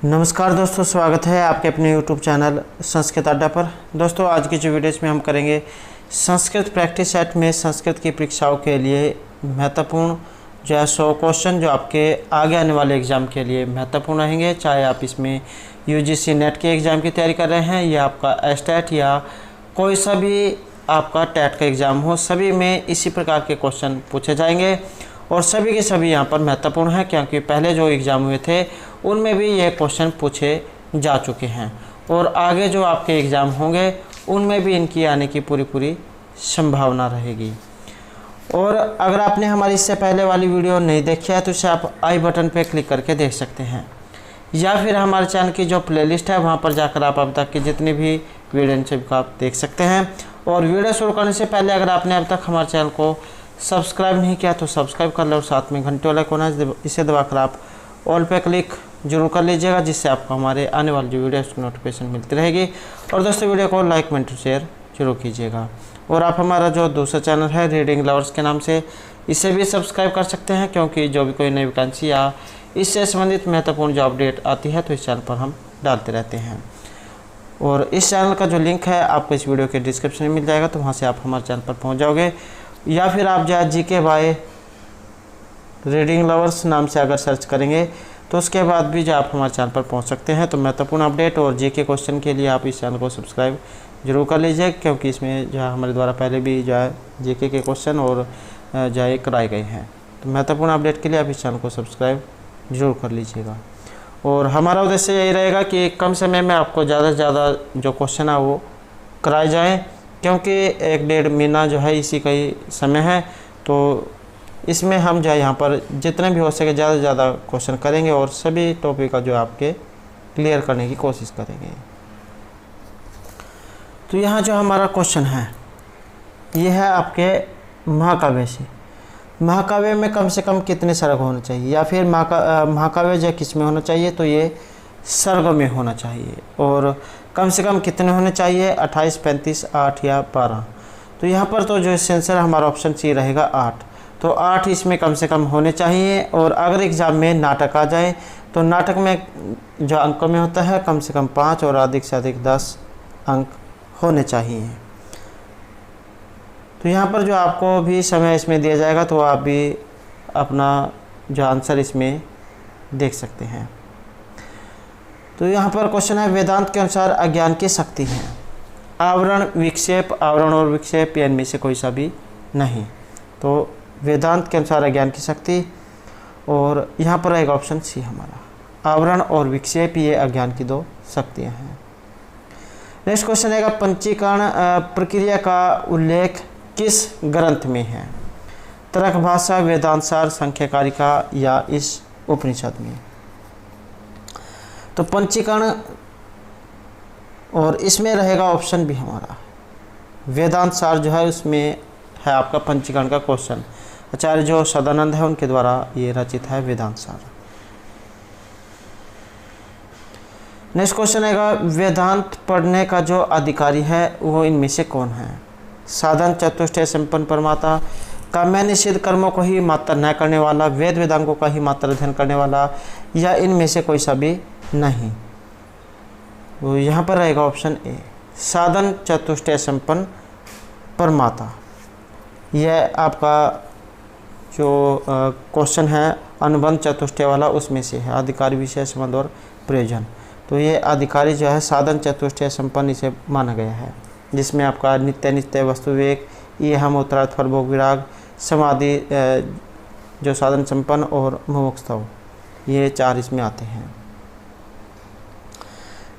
नमस्कार दोस्तों, स्वागत है आपके अपने YouTube चैनल संस्कृत अड्डा पर। दोस्तों, आज की जो वीडियोस में हम करेंगे संस्कृत प्रैक्टिस सेट में संस्कृत की परीक्षाओं के लिए महत्वपूर्ण जो है 100 क्वेश्चन जो आपके आगे आने वाले एग्ज़ाम के लिए महत्वपूर्ण रहेंगे। चाहे आप इसमें UGC नेट के एग्ज़ाम की तैयारी कर रहे हैं या आपका एस्टेट या कोई सा भी आपका टेट का एग्ज़ाम हो, सभी में इसी प्रकार के क्वेश्चन पूछे जाएंगे और सभी के सभी यहाँ पर महत्वपूर्ण हैं, क्योंकि पहले जो एग्ज़ाम हुए थे उनमें भी ये क्वेश्चन पूछे जा चुके हैं और आगे जो आपके एग्ज़ाम होंगे उनमें भी इनकी आने की पूरी संभावना रहेगी। और अगर आपने हमारी इससे पहले वाली वीडियो नहीं देखी है तो इसे आप आई बटन पर क्लिक करके देख सकते हैं, या फिर हमारे चैनल की जो प्लेलिस्ट है वहाँ पर जाकर आप अब तक की जितनी भी वीडियो सभी को आप देख सकते हैं। और वीडियो शुरू करने से पहले अगर आपने अब तक हमारे चैनल को सब्सक्राइब नहीं किया तो सब्सक्राइब कर लो और साथ में घंटे वाला कोना इसे दबाकर आप ऑल पे क्लिक जरूर कर लीजिएगा, जिससे आपको हमारे आने वाली जो वीडियो उसकी नोटिफिकेशन मिलती रहेगी। और दोस्तों, वीडियो को लाइक कमेंट शेयर जरूर कीजिएगा। और आप हमारा जो दूसरा चैनल है रीडिंग लवर्स के नाम से, इसे भी सब्सक्राइब कर सकते हैं, क्योंकि जो भी कोई नई वैकेंसी या इससे संबंधित महत्वपूर्ण जो अपडेट आती है तो इस चैनल पर हम डालते रहते हैं। और इस चैनल का जो लिंक है आपको इस वीडियो के डिस्क्रिप्शन में मिल जाएगा, तो वहाँ से आप हमारे चैनल पर पहुँच जाओगे, या फिर आप जो GK बाय रीडिंग लवर्स नाम से अगर सर्च करेंगे तो उसके बाद भी जो आप हमारे चैनल पर पहुंच सकते हैं। तो महत्वपूर्ण अपडेट और GK क्वेश्चन के लिए आप इस चैनल को सब्सक्राइब जरूर कर लीजिए, क्योंकि इसमें जो है हमारे द्वारा पहले भी जो है GK के क्वेश्चन और जो है कराए गए हैं। तो महत्वपूर्ण अपडेट के लिए आप इस चैनल को सब्सक्राइब जरूर कर लीजिएगा। और हमारा उद्देश्य यही रहेगा कि कम समय में आपको ज़्यादा से ज़्यादा जो क्वेश्चन है वो कराए जाएँ, क्योंकि 1-1.5 महीना जो है इसी का ही समय है। तो इसमें हम जो है यहाँ पर जितने भी हो सके ज़्यादा से ज़्यादा क्वेश्चन करेंगे और सभी टॉपिक का जो आपके क्लियर करने की कोशिश करेंगे। तो यहाँ जो हमारा क्वेश्चन है ये है आपके महाकाव्य से। महाकाव्य में कम से कम कितने सर्ग होने चाहिए, या फिर महाकाव्य जो किस में होना चाहिए, तो ये सर्ग में होना चाहिए। और कम से कम कितने होने चाहिए, 28, 35, 8 या 12। तो यहाँ पर तो जो सेंसर हमारा ऑप्शन सी रहेगा 8। तो 8 इसमें कम से कम होने चाहिए। और अगर एग्ज़ाम में नाटक आ जाए तो नाटक में जो अंकों में होता है कम से कम 5 और अधिक से अधिक 10 अंक होने चाहिए। तो यहाँ पर जो आपको भी समय इसमें दिया जाएगा, तो आप भी अपना जो आंसर इसमें देख सकते हैं। तो यहाँ पर क्वेश्चन है, वेदांत के अनुसार अज्ञान की शक्ति है आवरण, विक्षेप, आवरण और विक्षेप, या इनमें से कोई सा भी नहीं। तो वेदांत के अनुसार अज्ञान की शक्ति, और यहाँ पर एक ऑप्शन सी हमारा, आवरण और विक्षेप ये अज्ञान की 2 शक्तियाँ हैं। नेक्स्ट क्वेश्चन है, पंचीकरण प्रक्रिया का उल्लेख किस ग्रंथ में है, तर्क भाषा, वेदांत सार, संख्याकारिका या इस उपनिषद में। तो पंचीकरण, और इसमें रहेगा ऑप्शन भी हमारा वेदांत सार जो है उसमें है आपका पंचीकरण का क्वेश्चन। आचार्य जो सदानंद है उनके द्वारा ये रचित है वेदांत सार। नेक्स्ट क्वेश्चन है, वेदांत पढ़ने का जो अधिकारी है वो इनमें से कौन है, साधन चतुष्टय संपन्न परमाता, काम्य निषिद्ध कर्मों को ही मात्र न करने वाला, वेद वेदांगों का ही मात्र अध्ययन करने वाला, या इनमें से कोई सा भी नहीं। तो यहाँ पर रहेगा ऑप्शन ए, साधन चतुष्टय संपन्न परमाता। यह आपका जो क्वेश्चन है अनुबंध चतुष्टय वाला उसमें से है, अधिकारी, विषय, संबंध और प्रयोजन। तो ये अधिकारी जो है साधन चतुष्टय संपन्न इसे माना गया है, जिसमें आपका नित्य वस्तु विवेक, ये हम उत्तरार्थ फल भोग विराग, समाधि जो साधन संपन्न और मुमुक्षुत्व, ये 4 इसमें आते हैं।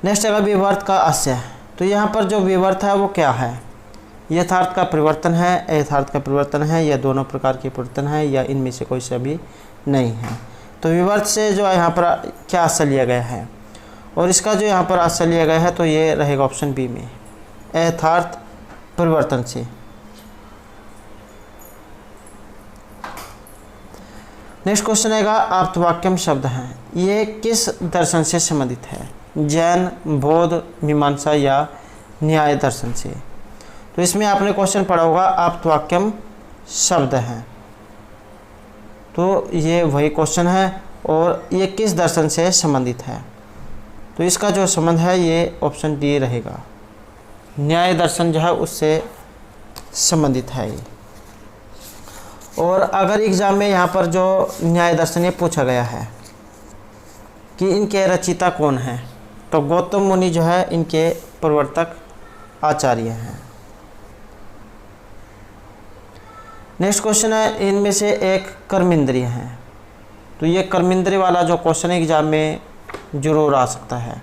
नेक्स्ट है विवर्त का आशय। तो यहाँ पर जो विवर्त है वो क्या है, यथार्थ का परिवर्तन है, अयथार्थ का परिवर्तन है, या दोनों प्रकार के परिवर्तन है, या इनमें से कोई सा भी नहीं है। तो विवर्त से जो यहाँ पर क्या आशय लिया गया है, और इसका जो यहाँ पर आशय लिया गया है तो ये रहेगा ऑप्शन बी में, अयथार्थ परिवर्तन से। नेक्स्ट क्वेश्चन है, आप्तवाक्यम शब्द है, ये किस दर्शन से संबंधित है, जैन, बौद्ध, मीमांसा या न्याय दर्शन से। तो इसमें आपने क्वेश्चन पढ़ा होगा आप्तवाक्यम शब्द है, तो ये वही क्वेश्चन है और ये किस दर्शन से संबंधित है। तो इसका जो संबंध है ये ऑप्शन डी रहेगा। न्याय दर्शन जो है उससे संबंधित है ये। और अगर एग्जाम में यहाँ पर जो न्याय दर्शन ये पूछा गया है कि इनके रचयिता कौन हैं, तो गौतम मुनि जो है इनके प्रवर्तक आचार्य हैं। नेक्स्ट क्वेश्चन है, इनमें से एक कर्मेंद्रिय है। तो ये कर्मेंद्रिय वाला जो क्वेश्चन एग्जाम में जरूर आ सकता है,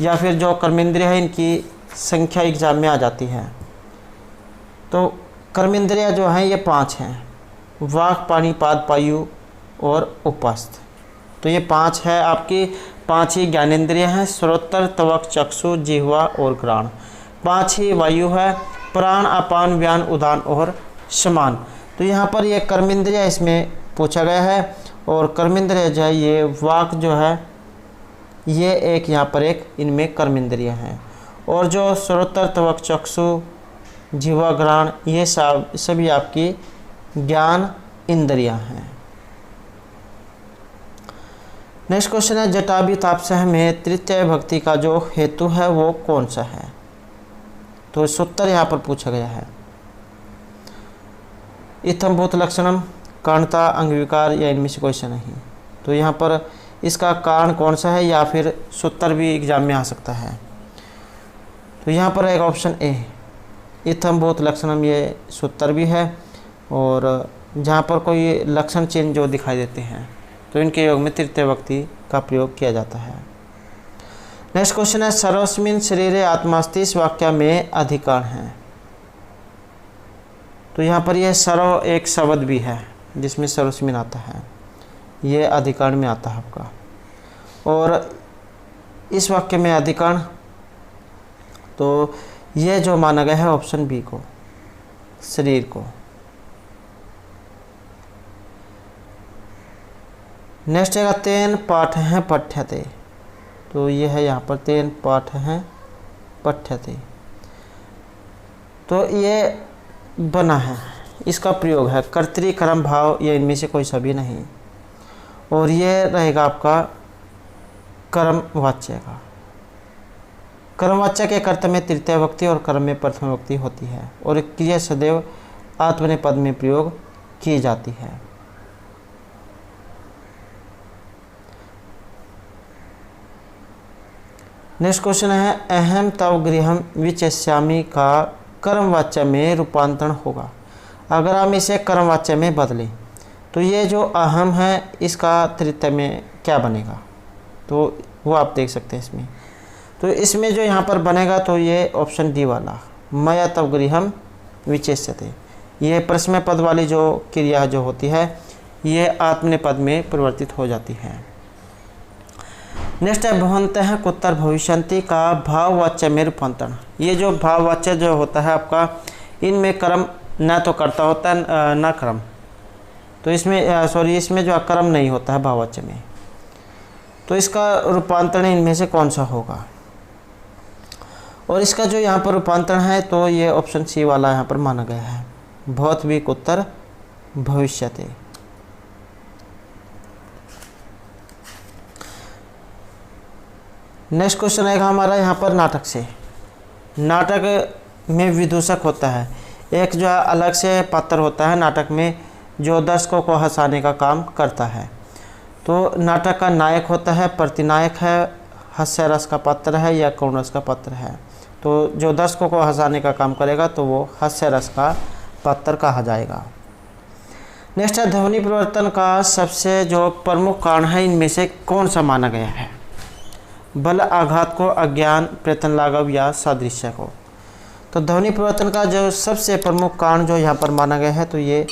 या फिर जो कर्मेंद्रिय है इनकी संख्या एग्जाम में आ जाती है। तो कर्मेंद्रिय जो हैं ये 5 हैं, वाक, पाणी, पाद, पायु और उपस्थ। तो ये 5 है, आपकी 5 ही ज्ञानेंद्रिय हैं, श्रोत्र, त्वक, चक्षु, जिह्वा और घ्राण। 5 ही वायु है, प्राण, अपान, व्यान, उदान और समान। तो यहाँ पर ये कर्मेंद्रिय इसमें पूछा गया है, और कर्मेंद्रिय जो है ये वाक जो है ये एक यहाँ पर एक इनमें कर्मेंद्रिय है, और जो श्रोत्र, त्वक, चक्षु, जिह्वा, घ्राण ये सभी आपकी ज्ञान इंद्रियां हैं। नेक्स्ट क्वेश्चन है, जटाभि तापसह में तृतीय भक्ति का जो हेतु है वो कौन सा है। तो सूत्र यहाँ पर पूछा गया है। इत्थम भूत लक्षणम, कारणता, अंगविकार या इनमें से कोई सा नहीं। तो यहाँ पर इसका कारण कौन सा है, या फिर सूत्र भी एग्जाम में आ सकता है। तो यहाँ पर एक ऑप्शन ए, इत्थम भूत लक्षणम ये सूत्र भी है, और जहाँ पर कोई लक्षण चिन्ह जो दिखाई देते हैं तो इनके योग में तृतीय भक्ति का प्रयोग किया जाता है। नेक्स्ट क्वेश्चन है, सर्वस्मिन् शरीरे आत्मास्ति इस वाक्य में अधिकरण है। तो यहाँ पर यह सर्व एक शब्द भी है जिसमें सर्वस्मिन् आता है, ये अधिकरण में आता है आपका। और इस वाक्य में अधिकरण तो ये जो माना गया है ऑप्शन बी को, शरीर को। नेक्स्ट है तेन पाठ हैं पठ्यते। तो ये है यहाँ पर तेन पाठ हैं पठ्यते। तो ये बना है, इसका प्रयोग है कर्तरी कर्म भाव, ये इनमें से कोई सा भी नहीं, और ये रहेगा आपका कर्म वाच्य का। कर्मवाच्य के कर्तव्य में तृतीय भक्ति और कर्म में प्रथम भक्ति होती है, और क्रिया सदैव आत्मने पद में प्रयोग की जाती है। नेक्स्ट क्वेश्चन है, अहम तव गृहम विचस्यामि का कर्मवाच्य में रूपांतरण होगा। अगर हम इसे कर्मवाच्य में बदलें तो ये जो अहम है इसका तृतीय में क्या बनेगा, तो वो आप देख सकते हैं इसमें। तो इसमें जो यहाँ पर बनेगा तो ये ऑप्शन डी वाला, मया तव गृहम विचेष्यते। ये प्रश्न पद वाली जो क्रिया जो होती है ये आत्मनेपद में परिवर्तित हो जाती है। नेक्स्ट है, भवन्तः कुत्र भविष्यन्ति का भाववाच्य में रूपांतरण। ये जो भाववाच्य जो होता है आपका, इनमें कर्म न तो कर्ता होता है न कर्म, तो इसमें इसमें जो कर्म नहीं होता है भाववाच्य में। तो इसका रूपांतरण इनमें से कौन सा होगा, और इसका जो यहाँ पर रूपांतरण है तो ये ऑप्शन सी वाला यहाँ पर माना गया है, भवत भी कुत्र भविष्यते। नेक्स्ट क्वेश्चन आएगा हमारा यहाँ पर नाटक से। नाटक में विदूषक होता है, एक जो है अलग से पात्र होता है नाटक में जो दर्शकों को हंसाने का काम करता है। तो नाटक का नायक होता है, प्रतिनायक है, हास्य रस का पात्र है या करुण रस का पात्र है। तो जो दर्शकों को हंसाने का काम करेगा तो वो हास्य रस का पात्र कहा जाएगा। नेक्स्ट है, ध्वनि परिवर्तन का सबसे जो प्रमुख कारण है इनमें से कौन सा माना गया है। बल आघात को, अज्ञान, प्रयत्न लाघव या सादृश्य को। तो ध्वनि परिवर्तन का जो सबसे प्रमुख कारण जो यहाँ पर माना गया है तो ये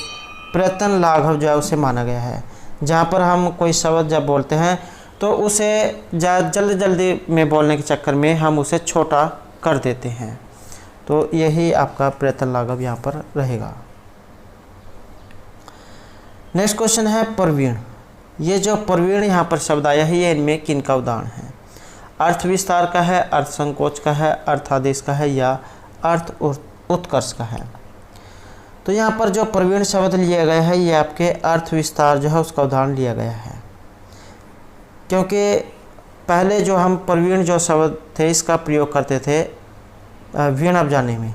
प्रयत्न लाघव जो है उसे माना गया है। जहाँ पर हम कोई शब्द जब बोलते हैं तो उसे जल्दी जल्दी में बोलने के चक्कर में हम उसे छोटा कर देते हैं, तो यही आपका प्रयत्न लाघव यहाँ पर रहेगा। नेक्स्ट क्वेश्चन है, प्रवीण। ये जो प्रवीण यहाँ पर शब्द आया है ये इनमें किन का उदाहरण है। अर्थ विस्तार का है, अर्थ संकोच का है, अर्थ आदेश का है या अर्थ उत्कर्ष का है। तो यहाँ पर जो प्रवीण शब्द लिया गया है ये आपके अर्थ विस्तार जो है उसका उदाहरण लिया गया है, क्योंकि पहले जो हम प्रवीण जो शब्द थे इसका प्रयोग करते थे वीणा बजाने में,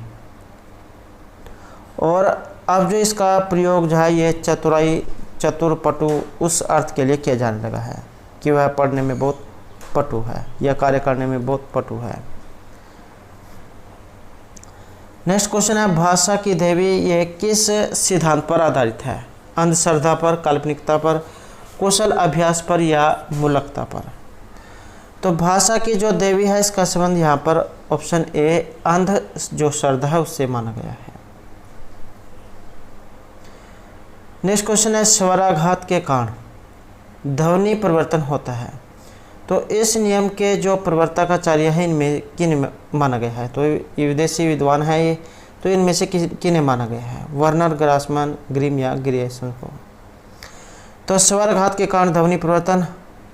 और अब जो इसका प्रयोग जो है ये चतुराई, चतुर, पटु उस अर्थ के लिए किया जाने लगा है कि वह पढ़ने में बहुत पटु है या कार्य करने में बहुत पटु है। नेक्स्ट क्वेश्चन है, भाषा की देवी ये किस सिद्धांत पर आधारित है? अंधश्रद्धा पर, काल्पनिकता पर, कौशल अभ्यास पर या मूलकता पर? तो भाषा की जो देवी है इसका संबंध यहाँ पर ऑप्शन ए अंध जो श्रद्धा है उससे माना गया है। नेक्स्ट क्वेश्चन है, स्वराघात के कारण ध्वनि परिवर्तन होता है, तो इस नियम के जो प्रवर्तकाचार्य है इनमें किन माना गया है? तो ये विदेशी विद्वान है ये, तो इनमें से किन्हें माना गया है? वर्नर, ग्रासमैन, ग्रिम या ग्रियर्सन को? तो स्वराघात के कारण ध्वनि परिवर्तन,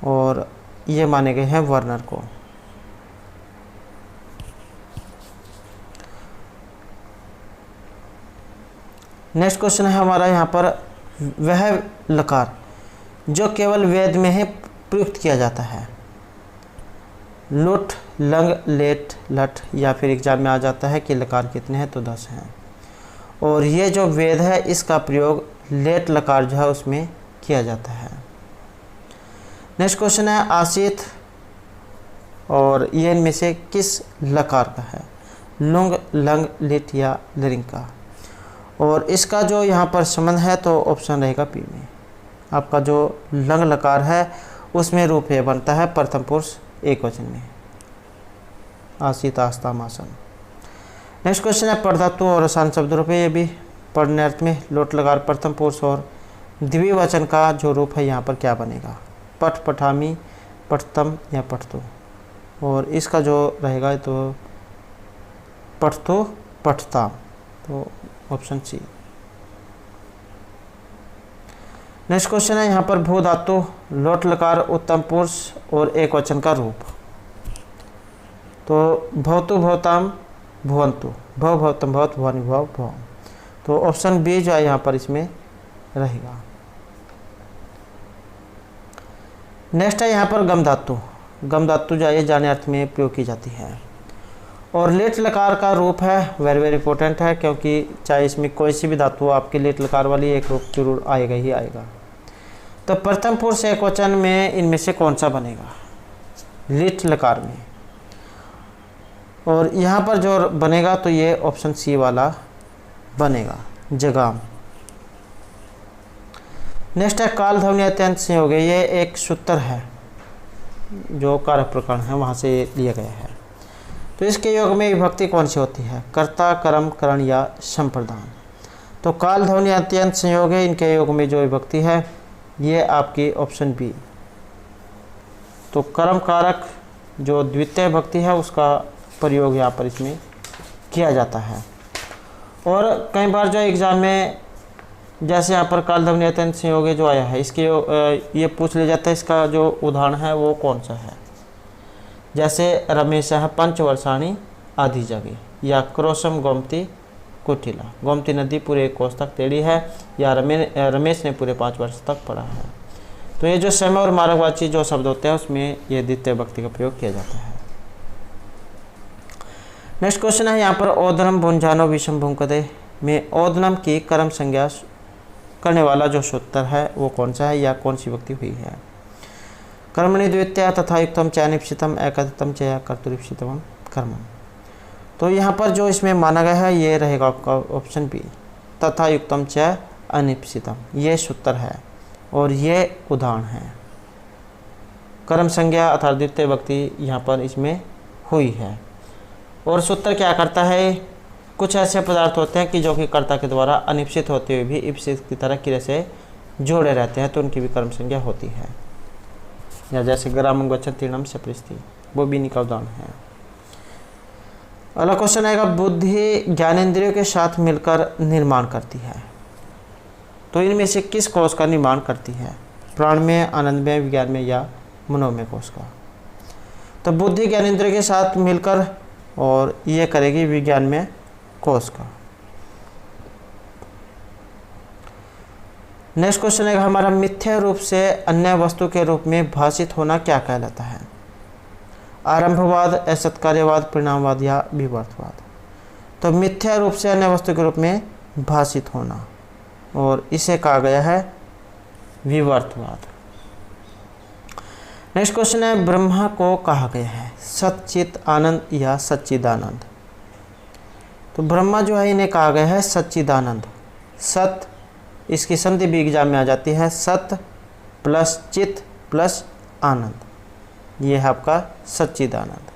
और ये माने गए हैं वर्नर को। नेक्स्ट क्वेश्चन है हमारा यहाँ पर, वह लकार जो केवल वेद में ही प्रयुक्त किया जाता है, लुट, लंग, लेट, लट, या फिर एग्जाम में आ जाता है कि लकार कितने हैं? तो 10 हैं। और ये जो वेद है इसका प्रयोग लेट लकार जो है उसमें किया जाता है। नेक्स्ट क्वेश्चन है, आसित और ये इनमें से किस लकार का है? लुंग, लंग, लिट या लिरिंग का? और इसका जो यहाँ पर संबंध है तो ऑप्शन रहेगा पी में। आपका जो लंग लकार है उसमें रूप ए बनता है प्रथम पुरुष एक वचन में, आसित, आस्था, मासन। नेक्स्ट क्वेश्चन है, परधातु और आसान शब्द रूप है, ये भी पढ़ने अर्थ में लोट लकार प्रथम पुरुष और द्विवचन का जो रूप है यहाँ पर क्या बनेगा? पठ, पठामी, पठतम या पठतु? और इसका जो रहेगा तो पठतु, पठता, तो ऑप्शन सी। नेक्स्ट क्वेश्चन है यहाँ पर, भू धातु, लोट लकार, उत्तम पुरुष और एक वचन का रूप, तो भवतु, भवताम, भुवंतु, भव, भवतम, भवत, भवानी, भव, भव, तो ऑप्शन बी जो है यहाँ पर इसमें रहेगा। नेक्स्ट है यहाँ पर गम धातु, गम धातु जो है जाने अर्थ में प्रयोग की जाती है, और लेट लकार का रूप है वेरी वेरी इंपॉर्टेंट है, क्योंकि चाहे इसमें कोई सी भी धातु हो आपके लेट लकार वाली एक रूप जरूर आएगा ही आएगा। तो प्रथम पुरुष एक वचन में इनमें से कौन सा बनेगा? लिट लकार में, और यहाँ पर जो बनेगा तो ये ऑप्शन सी वाला बनेगा, जगाम। नेक्स्ट है, काल ध्वनि अत्यंत संयोग, ये एक सूत्र है जो कारक प्रकरण है वहाँ से लिया गया है। तो इसके योग में विभक्ति कौन सी होती है? कर्ता, कर्म, करण या संप्रदान? तो काल ध्वनि अत्यंत संयोग है, इनके योग में जो विभक्ति है ये आपकी ऑप्शन बी। तो कर्म कारक जो द्वितीय विभक्ति है उसका प्रयोग यहाँ पर इसमें किया जाता है। और कई बार जो एग्ज़ाम में जैसे यहाँ पर काल ध्वनि अत्यंत संयोग जो आया है इसके ये पूछ लिया जाता है इसका जो उदाहरण है वो कौन सा है? जैसे रमेश पंचवर्षाणी आधी जगह, या क्रोशम गोमती कुटिला, गोमती नदी पूरे 1 कोस तक टेढ़ी है, या रमेश ने पूरे 5 वर्ष तक पढ़ा है। तो ये जो समय और मार्गवाची जो शब्द होते हैं उसमें ये द्वितीय विभक्ति का प्रयोग किया जाता है। नेक्स्ट क्वेश्चन है यहाँ पर, ओदनम भुंजानो विषम भूंकदे में ओदनम की कर्म संज्ञा करने वाला जो सूत्र है वो कौन सा है या कौन सी विभक्ति हुई है? कर्मणि द्वितीया तथा युक्तम च अनिप्सितम एकतम च या कर्तुरीप्सितम कर्मम। तो यहाँ पर जो इसमें माना गया है ये रहेगा आपका ऑप्शन बी, तथा युक्तम च अनिप्सितम, ये सूत्र है और ये उदाहरण है। कर्म संज्ञा अर्थात द्वितीय विभक्ति यहाँ पर इसमें हुई है। और सूत्र क्या करता है? कुछ ऐसे पदार्थ होते हैं कि जो कि कर्ता के द्वारा अनिप्सित होते हुए भी इप्सित की तरह क्रिया से जोड़े रहते हैं, तो उनकी भी कर्म संज्ञा होती है। या जैसे ग्रामं गच्छति तीर्णम सपरिस्थि, वो भी इन्हीं का उदाहरण है। अगला क्वेश्चन आएगा, बुद्धि ज्ञानेंद्रियों के साथ मिलकर निर्माण करती है, तो इनमें से किस कोष का निर्माण करती है? प्राण में, आनंद में, विज्ञान में या मनोमय कोष का? तो बुद्धि ज्ञानेंद्रियों के साथ मिलकर और ये करेगी विज्ञान में कोष का। नेक्स्ट क्वेश्चन है हमारा, मिथ्या रूप से अन्य वस्तु के रूप में भाषित होना क्या कहलाता है? आरंभवाद, असत्कार्यवाद, परिणामवाद या विवर्तवाद। तो मिथ्या रूप से अन्य वस्तु के रूप में भाषित होना, और इसे कहा गया है विवर्तवाद। नेक्स्ट क्वेश्चन है, ब्रह्मा को कहा गया है सच्चित आनंद या सच्चिदानंद। तो ब्रह्मा जो है इन्हें कहा गया है सच्चिदानंद। सत, इसकी संधि भी एग्जाम में आ जाती है, सत प्लस चित प्लस आनंद, ये है आपका सच्चिदानंद।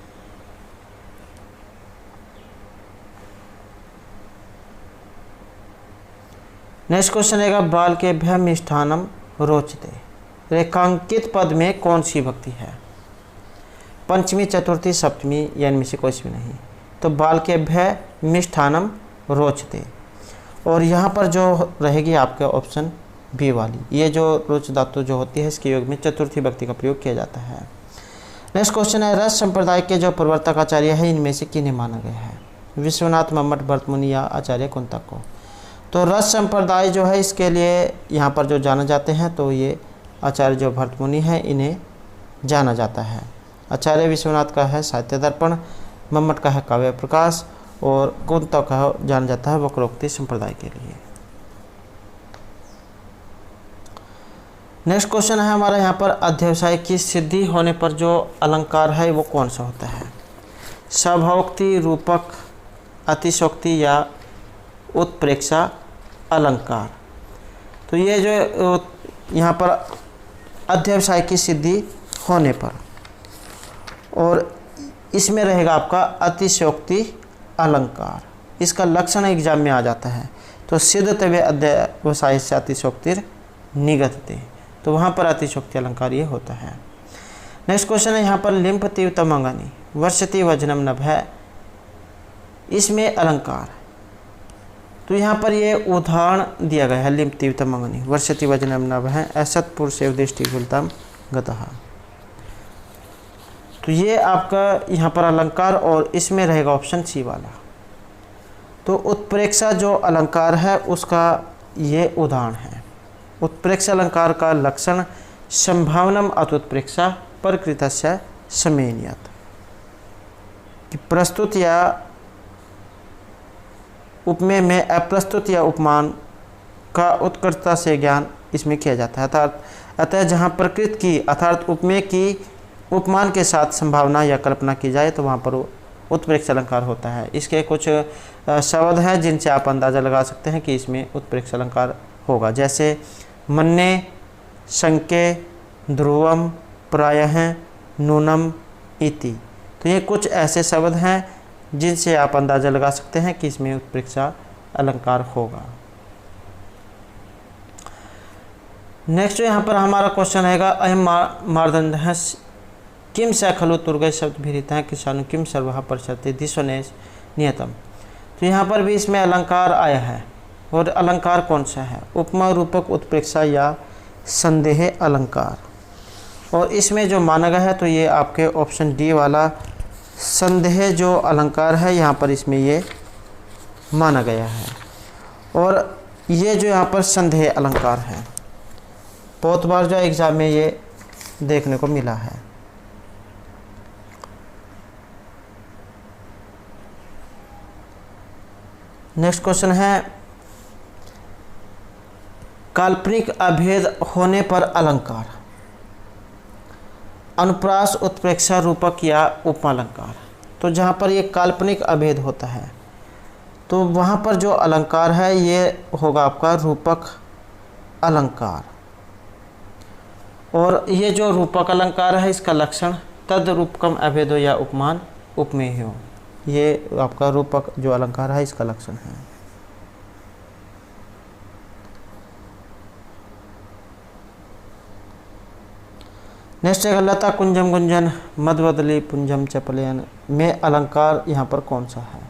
नेक्स्ट क्वेश्चन रहेगा, बाल के भय मिष्ठानम रोचते। रेखांकित पद में कौन सी भक्ति है? पंचमी, चतुर्थी, सप्तमी या इनमें से कोई भी नहीं। तो बाल के भय मिष्ठानम रोचते, और यहाँ पर जो रहेगी आपके ऑप्शन बी वाली, ये जो रोच धातु जो होती है इसके योग में चतुर्थी भक्ति का प्रयोग किया जाता है। नेक्स्ट क्वेश्चन है, रस संप्रदाय के जो प्रवर्तक आचार्य है इनमें से किन्हें माना गया है? विश्वनाथ, मम्मट, भरतमुनि या आचार्य कुंतक को। तो रस संप्रदाय जो है इसके लिए यहाँ पर जो जाना जाते हैं तो ये आचार्य जो भरतमुनि है इन्हें जाना जाता है। आचार्य विश्वनाथ का है साहित्य दर्पण, मम्मट का है काव्य प्रकाश, और कुंतक का जाना जाता है वक्रोक्ति संप्रदाय के लिए। नेक्स्ट क्वेश्चन है हमारा यहाँ पर, अध्यवसाय की सिद्धि होने पर जो अलंकार है वो कौन सा होता है? स्वभावोक्ति, रूपक, अतिशोक्ति या उत्प्रेक्षा अलंकार। तो ये जो यहाँ पर अध्यवसाय की सिद्धि होने पर, और इसमें रहेगा आपका अतिशयोक्ति अलंकार। इसका लक्षण एग्जाम में आ जाता है। तो सिद्धतव्य अध्यवसाय से अतिशयोक्तिर निगतते, तो वहाँ पर अतिशयोक्ति अलंकार ये होता है। नेक्स्ट क्वेश्चन है यहाँ पर, लिम्पति तमंगनी वर्षति वजनम नभ है, इसमें अलंकार। तो यहाँ पर ये उदाहरण दिया गया है, लिम्पति तमंगनी वर्षति वजनम नभ है, असत्पुर से उद्दिष्टि गुलतम गतः। तो ये आपका यहाँ पर अलंकार, और इसमें रहेगा ऑप्शन सी वाला। तो उत्प्रेक्षा जो अलंकार है उसका ये उदाहरण है। उत्प्रेक्षा अलंकार का लक्षण संभावनम अतुत्प्रेक्षा प्रकृतस्य समेनियत, कि प्रस्तुत या उपमेय में अप्रस्तुत या उपमान का उत्कर्षता से ज्ञान इसमें किया जाता है। अतः जहाँ प्रकृत की अर्थात उपमेय की उपमान के साथ संभावना या कल्पना की जाए तो वहाँ पर उत्प्रेक्षा अलंकार होता है। इसके कुछ शब्द हैं जिनसे आप अंदाज़ा लगा सकते हैं कि इसमें उत्प्रेक्षा अलंकार होगा, जैसे मन्ने, शंके, ध्रुवम, प्रायः, नूनम इति। तो ये कुछ ऐसे शब्द हैं जिनसे आप अंदाज़ा लगा सकते हैं कि इसमें उत्प्रेक्षा अलंकार होगा। नेक्स्ट यहाँ पर हमारा क्वेश्चन रहेगा, अयम मार्दंड किम स खलु तुर्गय शब्द भिरित हैं किसानु किम सर्वहा परिषति दिशोनेश नियतम। तो यहाँ पर भी इसमें अलंकार आया है, और अलंकार कौन सा है? उपमा, रूपक, उत्प्रेक्षा या संदेह अलंकार। और इसमें जो माना गया है तो ये आपके ऑप्शन डी वाला संदेह जो अलंकार है यहाँ पर इसमें ये माना गया है। और ये जो यहाँ पर संदेह अलंकार है बहुत बार जो एग्ज़ाम में ये देखने को मिला है। नेक्स्ट क्वेश्चन है, काल्पनिक अभेद होने पर अलंकार, अनुप्रास, उत्प्रेक्षा, रूपक या उपमालंकार। तो जहाँ पर ये काल्पनिक अभेद होता है तो वहाँ पर जो अलंकार है ये होगा आपका रूपक अलंकार। और ये जो रूपक अलंकार है इसका लक्षण तद रूपकम अभेदो या उपमान उपमेय हो, ये आपका रूपक जो अलंकार है इसका लक्षण है। नेक्स्ट है, लता कुंजम गुंजन मधुवदली पुंजम चपलयन में अलंकार यहाँ पर कौन सा है?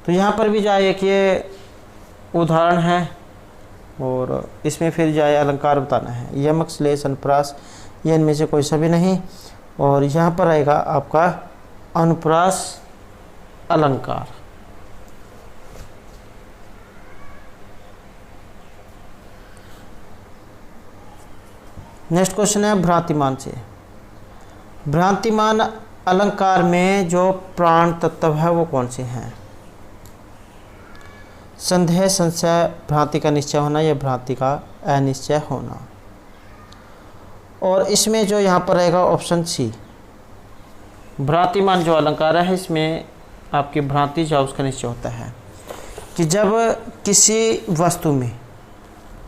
तो यहाँ पर भी जाए एक ये उदाहरण है, और इसमें फिर जाए अलंकार बताना है। यमक, श्लेष, अनुप्रास, ये इनमें से कोई सा भी नहीं। और यहाँ पर आएगा आपका अनुप्रास अलंकार। नेक्स्ट क्वेश्चन है, भ्रांतिमान से। भ्रांतिमान अलंकार में जो प्राण तत्व है वो कौन से हैं? संदेह, संशय, भ्रांति का निश्चय होना या भ्रांति का अनिश्चय होना। और इसमें जो यहाँ पर रहेगा ऑप्शन सी, भ्रांतिमान जो अलंकार है इसमें आपकी भ्रांति जो उसका निश्चय होता है कि जब किसी वस्तु में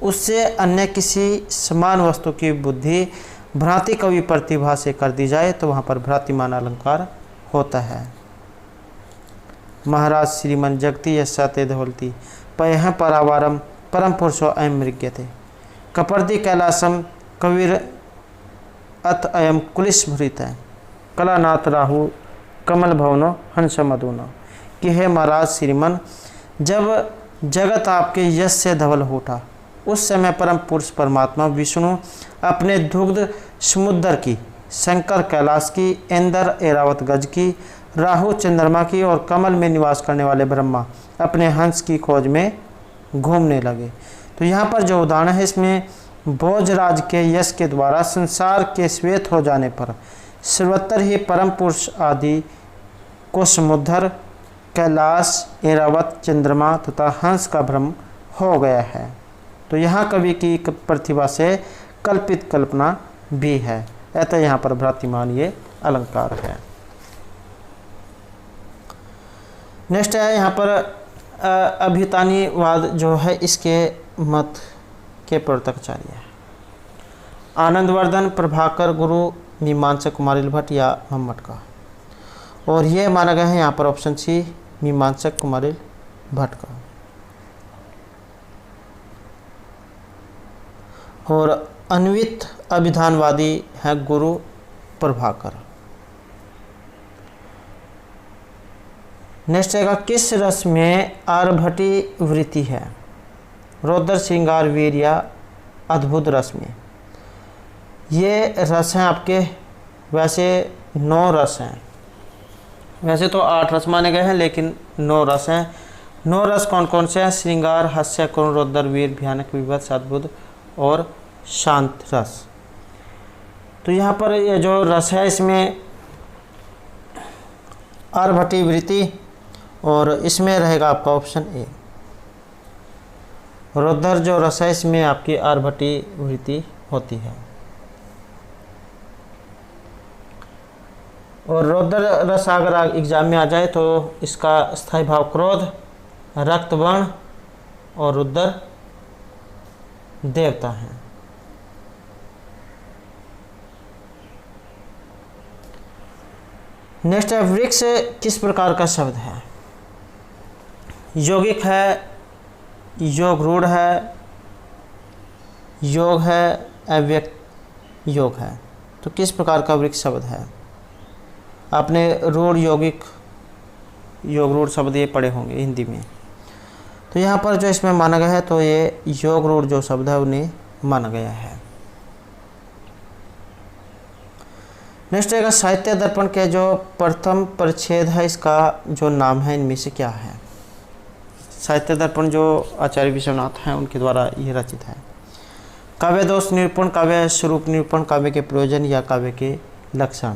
उससे अन्य किसी समान वस्तु की बुद्धि भ्रांति कवि प्रतिभा से कर दी जाए तो वहाँ पर भ्रांतिमान अलंकार होता है। महाराज श्रीमन जगती यशाते धवलती पयः परावारम परम पुरुषो अयम मृग्यते कपर्दी कैलासम कविर अत अयम कुलिस्मृत है कलानाथ राहु कमल भवनो हंस मधुनो। कि हे महाराज श्रीमन, जब जगत आपके यश से धवल उठा उस समय परम पुरुष परमात्मा विष्णु अपने दुग्ध समुद्र की, शंकर कैलाश की, इंद्र ऐरावत गज की, राहु चंद्रमा की और कमल में निवास करने वाले ब्रह्मा अपने हंस की खोज में घूमने लगे। तो यहाँ पर जो उदाहरण है इसमें भोजराज के यश के द्वारा संसार के श्वेत हो जाने पर सर्वत्र ही परम पुरुष आदि को समुद्र, कैलाश, ऐरावत, चंद्रमा तथा हंस का भ्रम हो गया है। तो यहाँ कवि की प्रतिभा से कल्पित कल्पना भी है, अतः यहाँ पर भ्रांतिमान ये अलंकार है। नेक्स्ट है यहाँ पर अभितानीवाद जो है इसके मत के प्रवर्तकचार्य है आनंदवर्धन, प्रभाकर गुरु, मीमांसक कुमारिल भट्ट या मोहम्मद का। और ये माना गया है यहाँ पर ऑप्शन सी, मीमांसक कुमारिल भट्ट का। और अन्वित अभिधानवादी है गुरु प्रभाकर। नेक्स्ट आएगा, किस रस में आरभटी वृत्ति है? रौद्र, श्रृंगार, वीर या अद्भुत रस में। ये रस हैं आपके, वैसे 9 रस हैं, वैसे तो 8 रस माने गए हैं लेकिन 9 रस हैं। 9 रस कौन कौन से हैं? श्रृंगार, हास्य, करुण, रौद्र, वीर, भयानक, विभत्स, अद्भुत और शांत रस। तो यहाँ पर ये जो रस है इसमें आरभटी वृत्ति, और इसमें रहेगा आपका ऑप्शन ए। रौद्र जो रस है इसमें आपकी आरभटी वृत्ति होती है। और रौद्र रस अगर एग्जाम में आ जाए तो इसका स्थायी भाव क्रोध, रक्तवर्ण और रुद्र देवता हैं। नेक्स्ट है, वृक्ष किस प्रकार का शब्द है? यौगिक है, योग रूढ़ है, योग है, अव्यक्त योग है। तो किस प्रकार का वृक्ष शब्द है? आपने रूढ़, यौगिक, योग रूढ़ शब्द ये पढ़े होंगे हिंदी में। तो यहाँ पर जो इसमें माना गया है तो ये योग रूढ़ जो शब्द है उन्हें माना गया है। नेक्स्ट रहेगा, साहित्य दर्पण के जो प्रथम परिच्छेद है इसका जो नाम है इनमें से क्या है? साहित्य दर्पण जो आचार्य विश्वनाथ हैं उनके द्वारा यह रचित है। काव्य दोष निरूपण, काव्य स्वरूप निरूपण, काव्य के प्रयोजन या काव्य के लक्षण।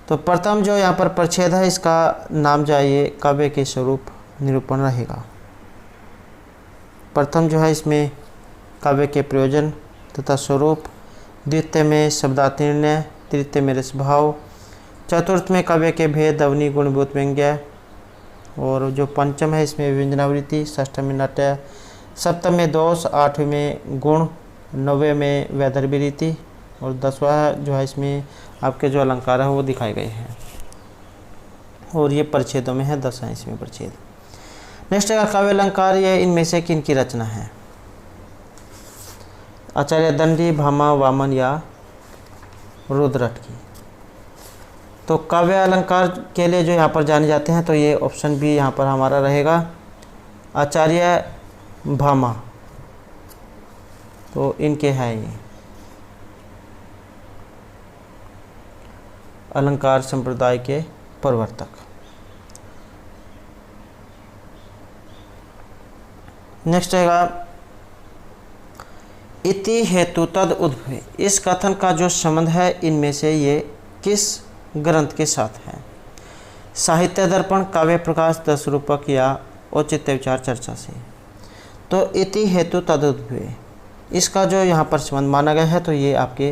तो प्रथम जो यहाँ पर परिच्छेद है इसका नाम जो है ये काव्य के स्वरूप निरूपण रहेगा। प्रथम जो है इसमें काव्य के प्रयोजन तथा स्वरूप, द्वितीय में शब्दार्थ निर्णय, तृतीय में रसभाव, चतुर्थ में काव्य के भेद, अवनी, गुणभूत, व्यंग्य, और जो पंचम है इसमें व्यंजनावृत्ति, षष्ठम में नाट्य, सप्तम में दोष, आठवें में गुण, नौवें में वैदर्भी रीति, और 10वां जो है इसमें आपके जो अलंकार है वो दिखाए गए हैं। और ये परिच्छेदों में है, 10 हैं इसमें परिच्छेद। नेक्स्ट है काव्य अलंकार, ये इनमें से किन की रचना है? आचार्य दंडी, भामा, वामन या रुद्रट की। तो काव्य अलंकार के लिए जो यहाँ पर जाने जाते हैं तो ये ऑप्शन बी यहाँ पर हमारा रहेगा, आचार्य भामा। तो इनके हैं ये अलंकार संप्रदाय के प्रवर्तक। नेक्स्ट रहेगा, इति हेतु तद उद्भवे। इस कथन का जो संबंध है इनमें से ये किस ग्रंथ के साथ है। साहित्य दर्पण, काव्य प्रकाश, 10 रूपक या औचित्य विचार चर्चा से। तो इति हेतु तदुद्भवे, इसका जो यहाँ पर संबंध माना गया है तो ये आपके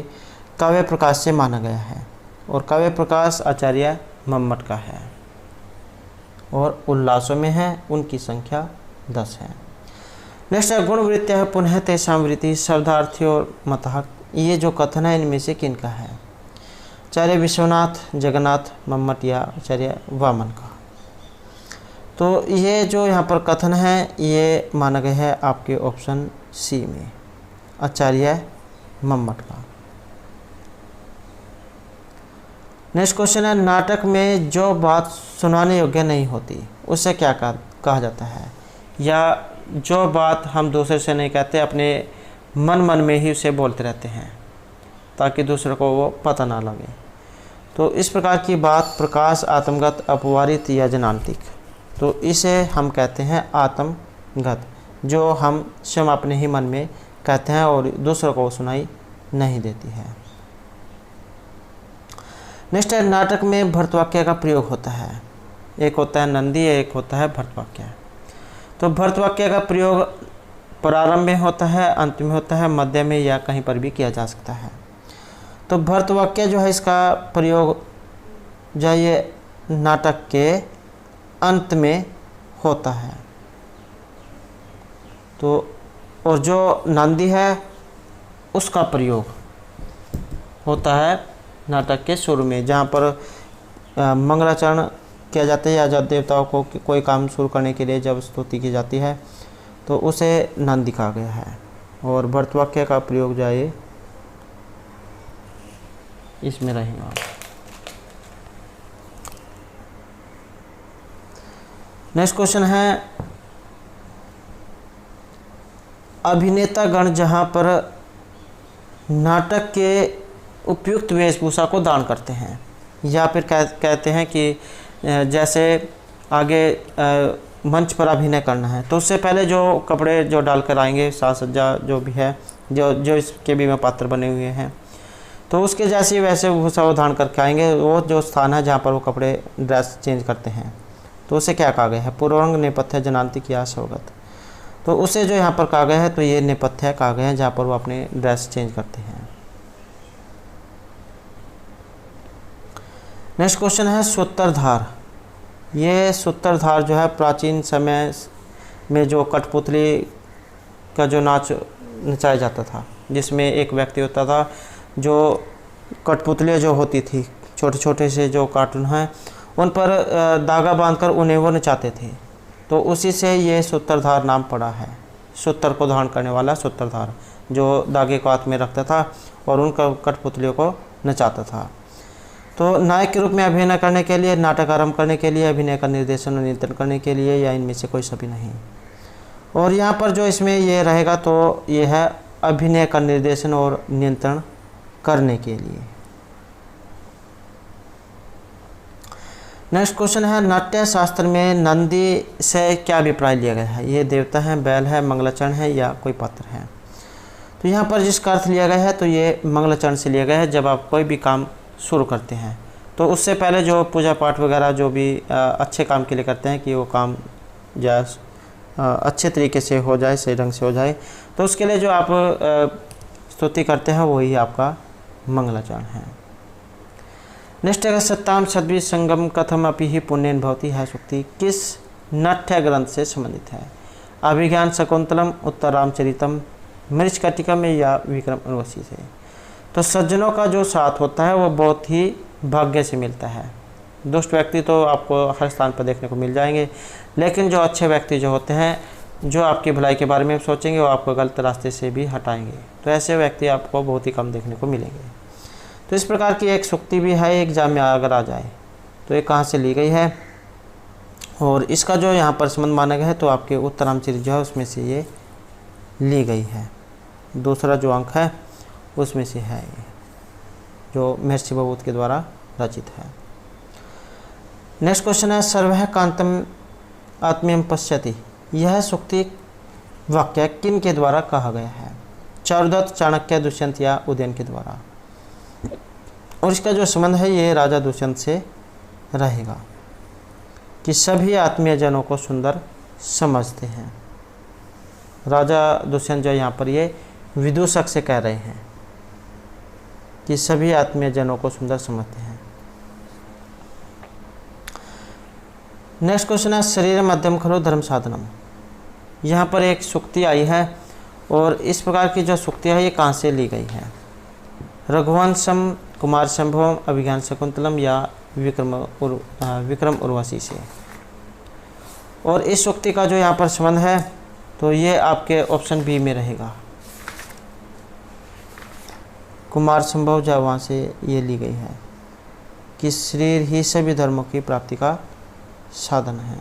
काव्य प्रकाश से माना गया है, और काव्य प्रकाश आचार्य मम्मट का है, और उल्लासों में है, उनकी संख्या 10 है। नेक्स्ट है गुणवृत्तियाँ पुनः तेषां वृत्ति, शब्दार्थी और मतः। ये जो कथन है इनमें से किनका है? आचार्य विश्वनाथ, जगन्नाथ, मम्मट या आचार्य वामन का। तो ये जो यहाँ पर कथन है ये माना गया है आपके ऑप्शन सी में, आचार्य मम्मट का। नेक्स्ट क्वेश्चन है नाटक में जो बात सुनाने योग्य नहीं होती उसे क्या कहा जाता है? या जो बात हम दूसरे से नहीं कहते, अपने मन में ही उसे बोलते रहते हैं ताकि दूसरे को वो पता ना लगे। तो इस प्रकार की बात प्रकाश, आत्मगत, अपवारित या जनांतिक। तो इसे हम कहते हैं आत्मगत, जो हम स्वयं अपने ही मन में कहते हैं और दूसरों को सुनाई नहीं देती है। नेक्स्ट है नाटक में भर्तवाक्य का प्रयोग होता है। एक होता है नंदी, एक होता है भर्तवाक्य। तो भर्तवाक्य का प्रयोग प्रारंभ में होता है, अंत में होता है, मध्य में या कहीं पर भी किया जा सकता है। तो भर्तवाक्य जो है इसका प्रयोग जो है ये नाटक के अंत में होता है। तो और जो नंदी है उसका प्रयोग होता है नाटक के शुरू में, जहाँ पर मंगलाचरण किया जाता है या जब देवताओं को कोई काम शुरू करने के लिए जब स्तुति की जाती है तो उसे नंदी कहा गया है। और भर्तवाक्य का प्रयोग जो है इसमें रहेगा। नेक्स्ट क्वेश्चन है अभिनेता गण जहाँ पर नाटक के उपयुक्त वेशभूषा को दान करते हैं, या फिर कहते हैं कि जैसे आगे मंच पर अभिनय करना है तो उससे पहले जो कपड़े जो डालकर आएंगे, साज सज्जा जो भी है, जो इसके भी में पात्र बने हुए हैं, तो उसके जैसे वैसे भूषा वो धारण करके आएंगे। वो जो स्थान है जहाँ पर वो कपड़े ड्रेस चेंज करते हैं तो उसे क्या कहा गया है? पूर्वांग, नेपथ्य, जनांतिक या स्वगत। तो उसे जो यहाँ पर कहा गया है तो ये नेपथ्य कहा गया है, जहाँ पर वो अपने ड्रेस चेंज करते हैं। नेक्स्ट क्वेश्चन है सूत्रधार। ये सूत्रधार जो है प्राचीन समय में जो कठपुतली का जो नाच नचाया जाता था, जिसमें एक व्यक्ति होता था जो कठपुतलियाँ जो होती थी, छोटे छोटे से जो कार्टून हैं उन पर धागा बांधकर उन्हें वो नचाते थे। तो उसी से ये सूत्रधार नाम पड़ा है। सूत्र को धारण करने वाला सूत्रधार, जो धागे को हाथ में रखता था और उन कठपुतलियों को नचाता था। तो नायक के रूप में अभिनय करने के लिए, नाटक आरंभ करने के लिए, अभिनय का निर्देशन और नियंत्रण करने के लिए, या इनमें से कोई सभी नहीं। और यहाँ पर जो इसमें ये रहेगा तो ये है अभिनय का निर्देशन और नियंत्रण करने के लिए। नेक्स्ट क्वेश्चन है नाट्य शास्त्र में नंदी से क्या अभिप्राय लिया गया है? ये देवता है, बैल है, मंगलाचरण है या कोई पात्र है? तो यहाँ पर जिसका अर्थ लिया गया है तो ये मंगलाचरण से लिया गया है। जब आप कोई भी काम शुरू करते हैं तो उससे पहले जो पूजा पाठ वगैरह जो भी अच्छे काम के लिए करते हैं कि वो काम अच्छे तरीके से हो जाए, सही ढंग से हो जाए, तो उसके लिए जो आप स्तुति करते हैं वही आपका मंगलाचरण है। नेक्स्ट है सत्ताम सद्वि संगम कथम अपि ही पुण्यन भवति है सूक्ति किस नाट्य ग्रंथ से संबंधित है? अभिज्ञान शकुंतलम, उत्तर रामचरितम, मृच्छकटिकम या विक्रम उर्वशी से। तो सज्जनों का जो साथ होता है वो बहुत ही भाग्य से मिलता है। दुष्ट व्यक्ति तो आपको हर स्थान पर देखने को मिल जाएंगे, लेकिन जो अच्छे व्यक्ति जो होते हैं, जो आपकी भलाई के बारे में सोचेंगे, वो आपको गलत रास्ते से भी हटाएंगे। तो ऐसे व्यक्ति आपको बहुत ही कम देखने को मिलेंगे। तो इस प्रकार की एक सूक्ति भी है एग्जाम में अगर आ जाए तो ये कहाँ से ली गई है, और इसका जो यहाँ पर संबंध माना गया है तो आपके उत्तर रामचरित जो है उसमें से ये ली गई है। दूसरा जो अंक है उसमें से है ये, जो महर्षि भवभूत के द्वारा रचित है। नेक्स्ट क्वेश्चन है सर्वः कांतम आत्म्यम पश्यति। यह सूक्ति वाक्य किन के द्वारा कहा गया है? चारुदत्त, चाणक्य, दुष्यंत या उदयन के द्वारा? और इसका जो संबंध है ये राजा दुष्यंत से रहेगा कि सभी आत्मीय जनों को सुंदर समझते हैं। राजा दुष्यंत जो यहाँ पर ये विदूषक से कह रहे हैं कि सभी आत्मीय जनों को सुंदर समझते हैं। नेक्स्ट क्वेश्चन है शरीर मध्यम खलु धर्म साधनम। यहाँ पर एक सूक्ति आई है और इस प्रकार की जो सूक्ति है ये कहाँ से ली गई है? रघुवंशम, कुमार संभवम, अभिज्ञान शकुंतलम या विक्रम उर्वशी से। और इस सूक्ति का जो यहाँ पर संबंध है तो ये आपके ऑप्शन बी में रहेगा। कुमार संभव जो वहाँ से ये ली गई है कि शरीर ही सभी धर्मों की प्राप्ति का साधन है।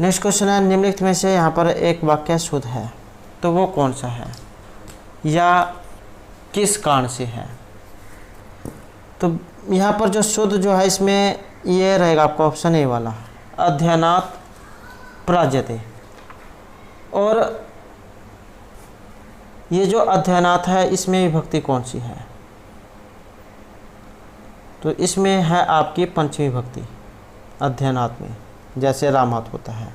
नेक्स्ट क्वेश्चन है निम्नलिखित में से यहाँ पर एक वाक्य शुद्ध है तो वो कौन सा है या किस कारण से है? तो यहाँ पर जो शुद्ध जो है इसमें ये रहेगा आपका ऑप्शन ए वाला, अध्ययनात् प्राज्यते। और ये जो अध्ययनात् है इसमें विभक्ति कौन सी है? तो इसमें है आपकी पंचमी विभक्ति अध्ययनात् में, जैसे रामात् होता है।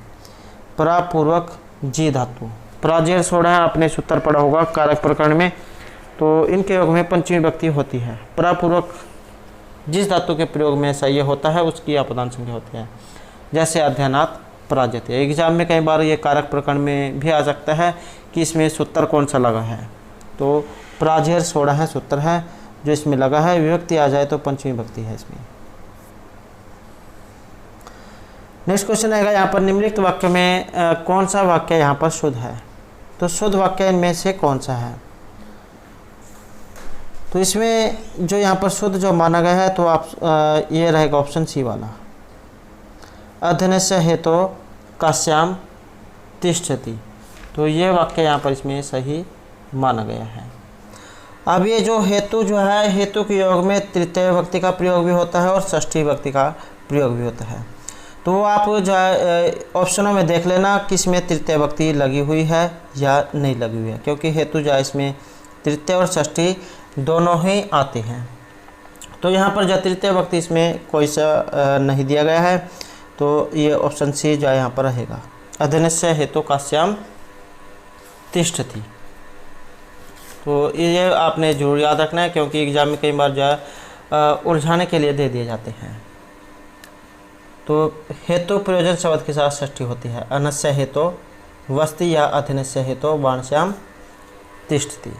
परापूर्वक जी धातु, प्राजेर सोड़ा है आपने सूत्र पढ़ा होगा कारक प्रकरण में, तो इनके योग में पंचमी विभक्ति होती है। परापूर्वक जिस धातु के प्रयोग में ऐसा ये होता है उसकी अपदान संख्या होती है, जैसे अध्ययनात् प्राज्यते। एग्जाम में कई बार ये कारक प्रकरण में भी आ सकता है कि इसमें सूत्र कौन सा लगा है। तो प्राजेर सोड़ा है सूत्र है जो इसमें लगा है, विभक्ति आ जाए तो पंचमी विभक्ति है इसमें। नेक्स्ट क्वेश्चन आएगा यहाँ पर निम्नलिखित वाक्य में कौन सा वाक्य यहाँ पर शुद्ध है? तो शुद्ध वाक्य इनमें से कौन सा है? तो इसमें जो यहाँ पर शुद्ध जो माना गया है तो आप ये रहेगा ऑप्शन सी वाला, अध्ययनस्य हेतु काश्याम तिष्ठति। तो ये वाक्य यहाँ पर इसमें सही माना गया है। अब ये जो हेतु जो है, हेतु के योग में तृतीय विभक्ति का प्रयोग भी होता है और षष्ठी विभक्ति का प्रयोग भी होता है। तो आप जो ऑप्शनों में देख लेना किस में तृतीय विभक्ति लगी हुई है या नहीं लगी हुई है, क्योंकि हेतु जो है इसमें तृतीय और षष्ठी दोनों ही आते हैं। तो यहाँ पर जो तृतीय विभक्ति इसमें कोई सा नहीं दिया गया है, तो ये ऑप्शन सी जो है यहाँ पर रहेगा, अध्ययनस्य हेतु काश्याम तिष्ठति। तो ये आपने जरूर याद रखना है, क्योंकि एग्जाम में कई बार जो है उलझाने के लिए दे दिए जाते हैं। तो हेतु प्रयोजन शब्द के साथ षष्ठी होती है, अनस्य हेतु वस्ति या अध्ययनस्य हेतु वाणस्याम तिष्ठति।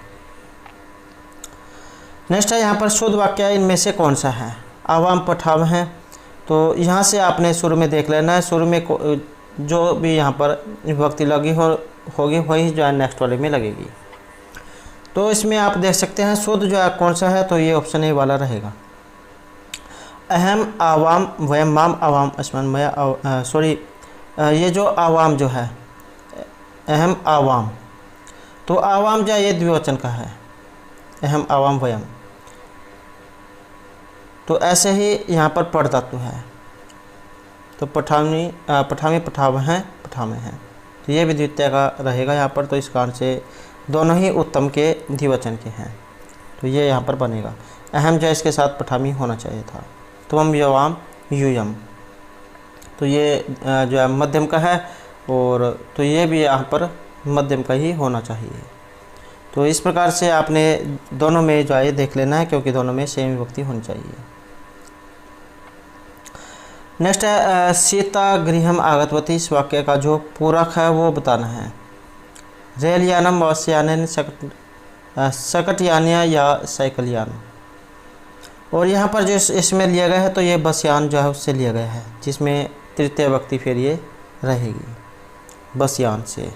नेक्स्ट है यहाँ पर शुद्ध वाक्य इनमें से कौन सा है? आवाम पठाव है। तो यहाँ से आपने शुरू में देख लेना है, शुरू में जो भी यहाँ पर विभक्ति लगी होगी वही जो है नेक्स्ट वाले में लगेगी। तो इसमें आप देख सकते हैं शुद्ध जो है कौन सा है, तो ये ऑप्शन ए वाला रहेगा, अहम आवाम वयम माम आवाम अस्मन मया सॉरी ये जो आवाम जो है अहम आवाम, तो आवाम जो है ये द्विवचन का है, अहम आवाम वयम। तो ऐसे ही यहाँ पर पढ़ धातु है, तो पठामी पठाव हैं पठामे हैं, तो ये भी द्वितीय का रहेगा यहाँ पर। तो इस कारण से दोनों ही उत्तम के द्विवचन के हैं, तो ये यहाँ पर बनेगा। अहम जो इसके साथ पठामी होना चाहिए था। त्वम यवाम यूयम, तो ये जो है मध्यम का है, और तो ये भी यहाँ पर मध्यम का ही होना चाहिए। तो इस प्रकार से आपने दोनों में जो है देख लेना है, क्योंकि दोनों में सेम विभक्ति होनी चाहिए। नेक्स्ट है सीता गृहम आगतवती। इस वाक्य का जो पूरक है वो बताना है। रेल यानम बस यान सकट यान या साइकिल यान। और यहाँ पर जो इसमें लिया गया है तो ये बस यान जो है उससे लिया गया है, जिसमें तृतीय विभक्ति फिर ये रहेगी बस यान से।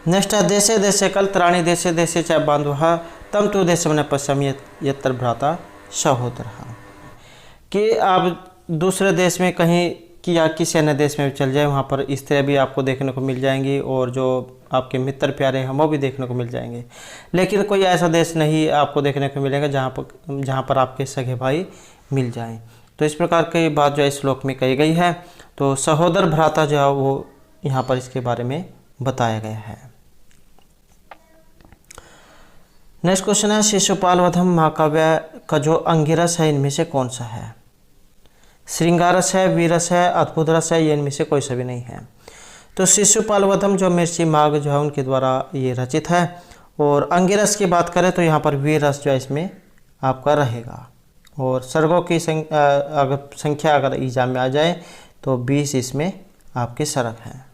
नेक्स्ट है देशे देशे कल त्राणी देशे देशे च बांधुहा तम तु देश में पश्चिमी यत्र भ्राता सहोदर। कि आप दूसरे देश में कहीं कि या किसी अन्य देश में चल जाए, वहाँ पर स्त्रियाँ भी आपको देखने को मिल जाएंगी और जो आपके मित्र प्यारे हैं वो भी देखने को मिल जाएंगे। लेकिन कोई ऐसा देश नहीं आपको देखने को मिलेगा जहाँ पर आपके सगे भाई मिल जाएं। तो इस प्रकार की बात जो है श्लोक में कही गई है। तो सहोदर भ्राता जो है वो यहाँ पर इसके बारे में बताया गया है। नेक्स्ट क्वेश्चन है शिशुपाल वधम महाकाव्य का जो अंगिरस है इनमें से कौन सा है? श्रृंगारस है, वीरस है, अद्भुत रस है, ये इनमें से कोई सा भी नहीं है। तो शिशुपाल वधम जो महर्षि माघ जो है उनके द्वारा ये रचित है। और अंगिरस की बात करें तो यहाँ पर वीर रस जो है इसमें आपका रहेगा। और सर्गों की संख्या अगर एग्जाम में आ जाए तो 20 इसमें आपके सर्ग हैं।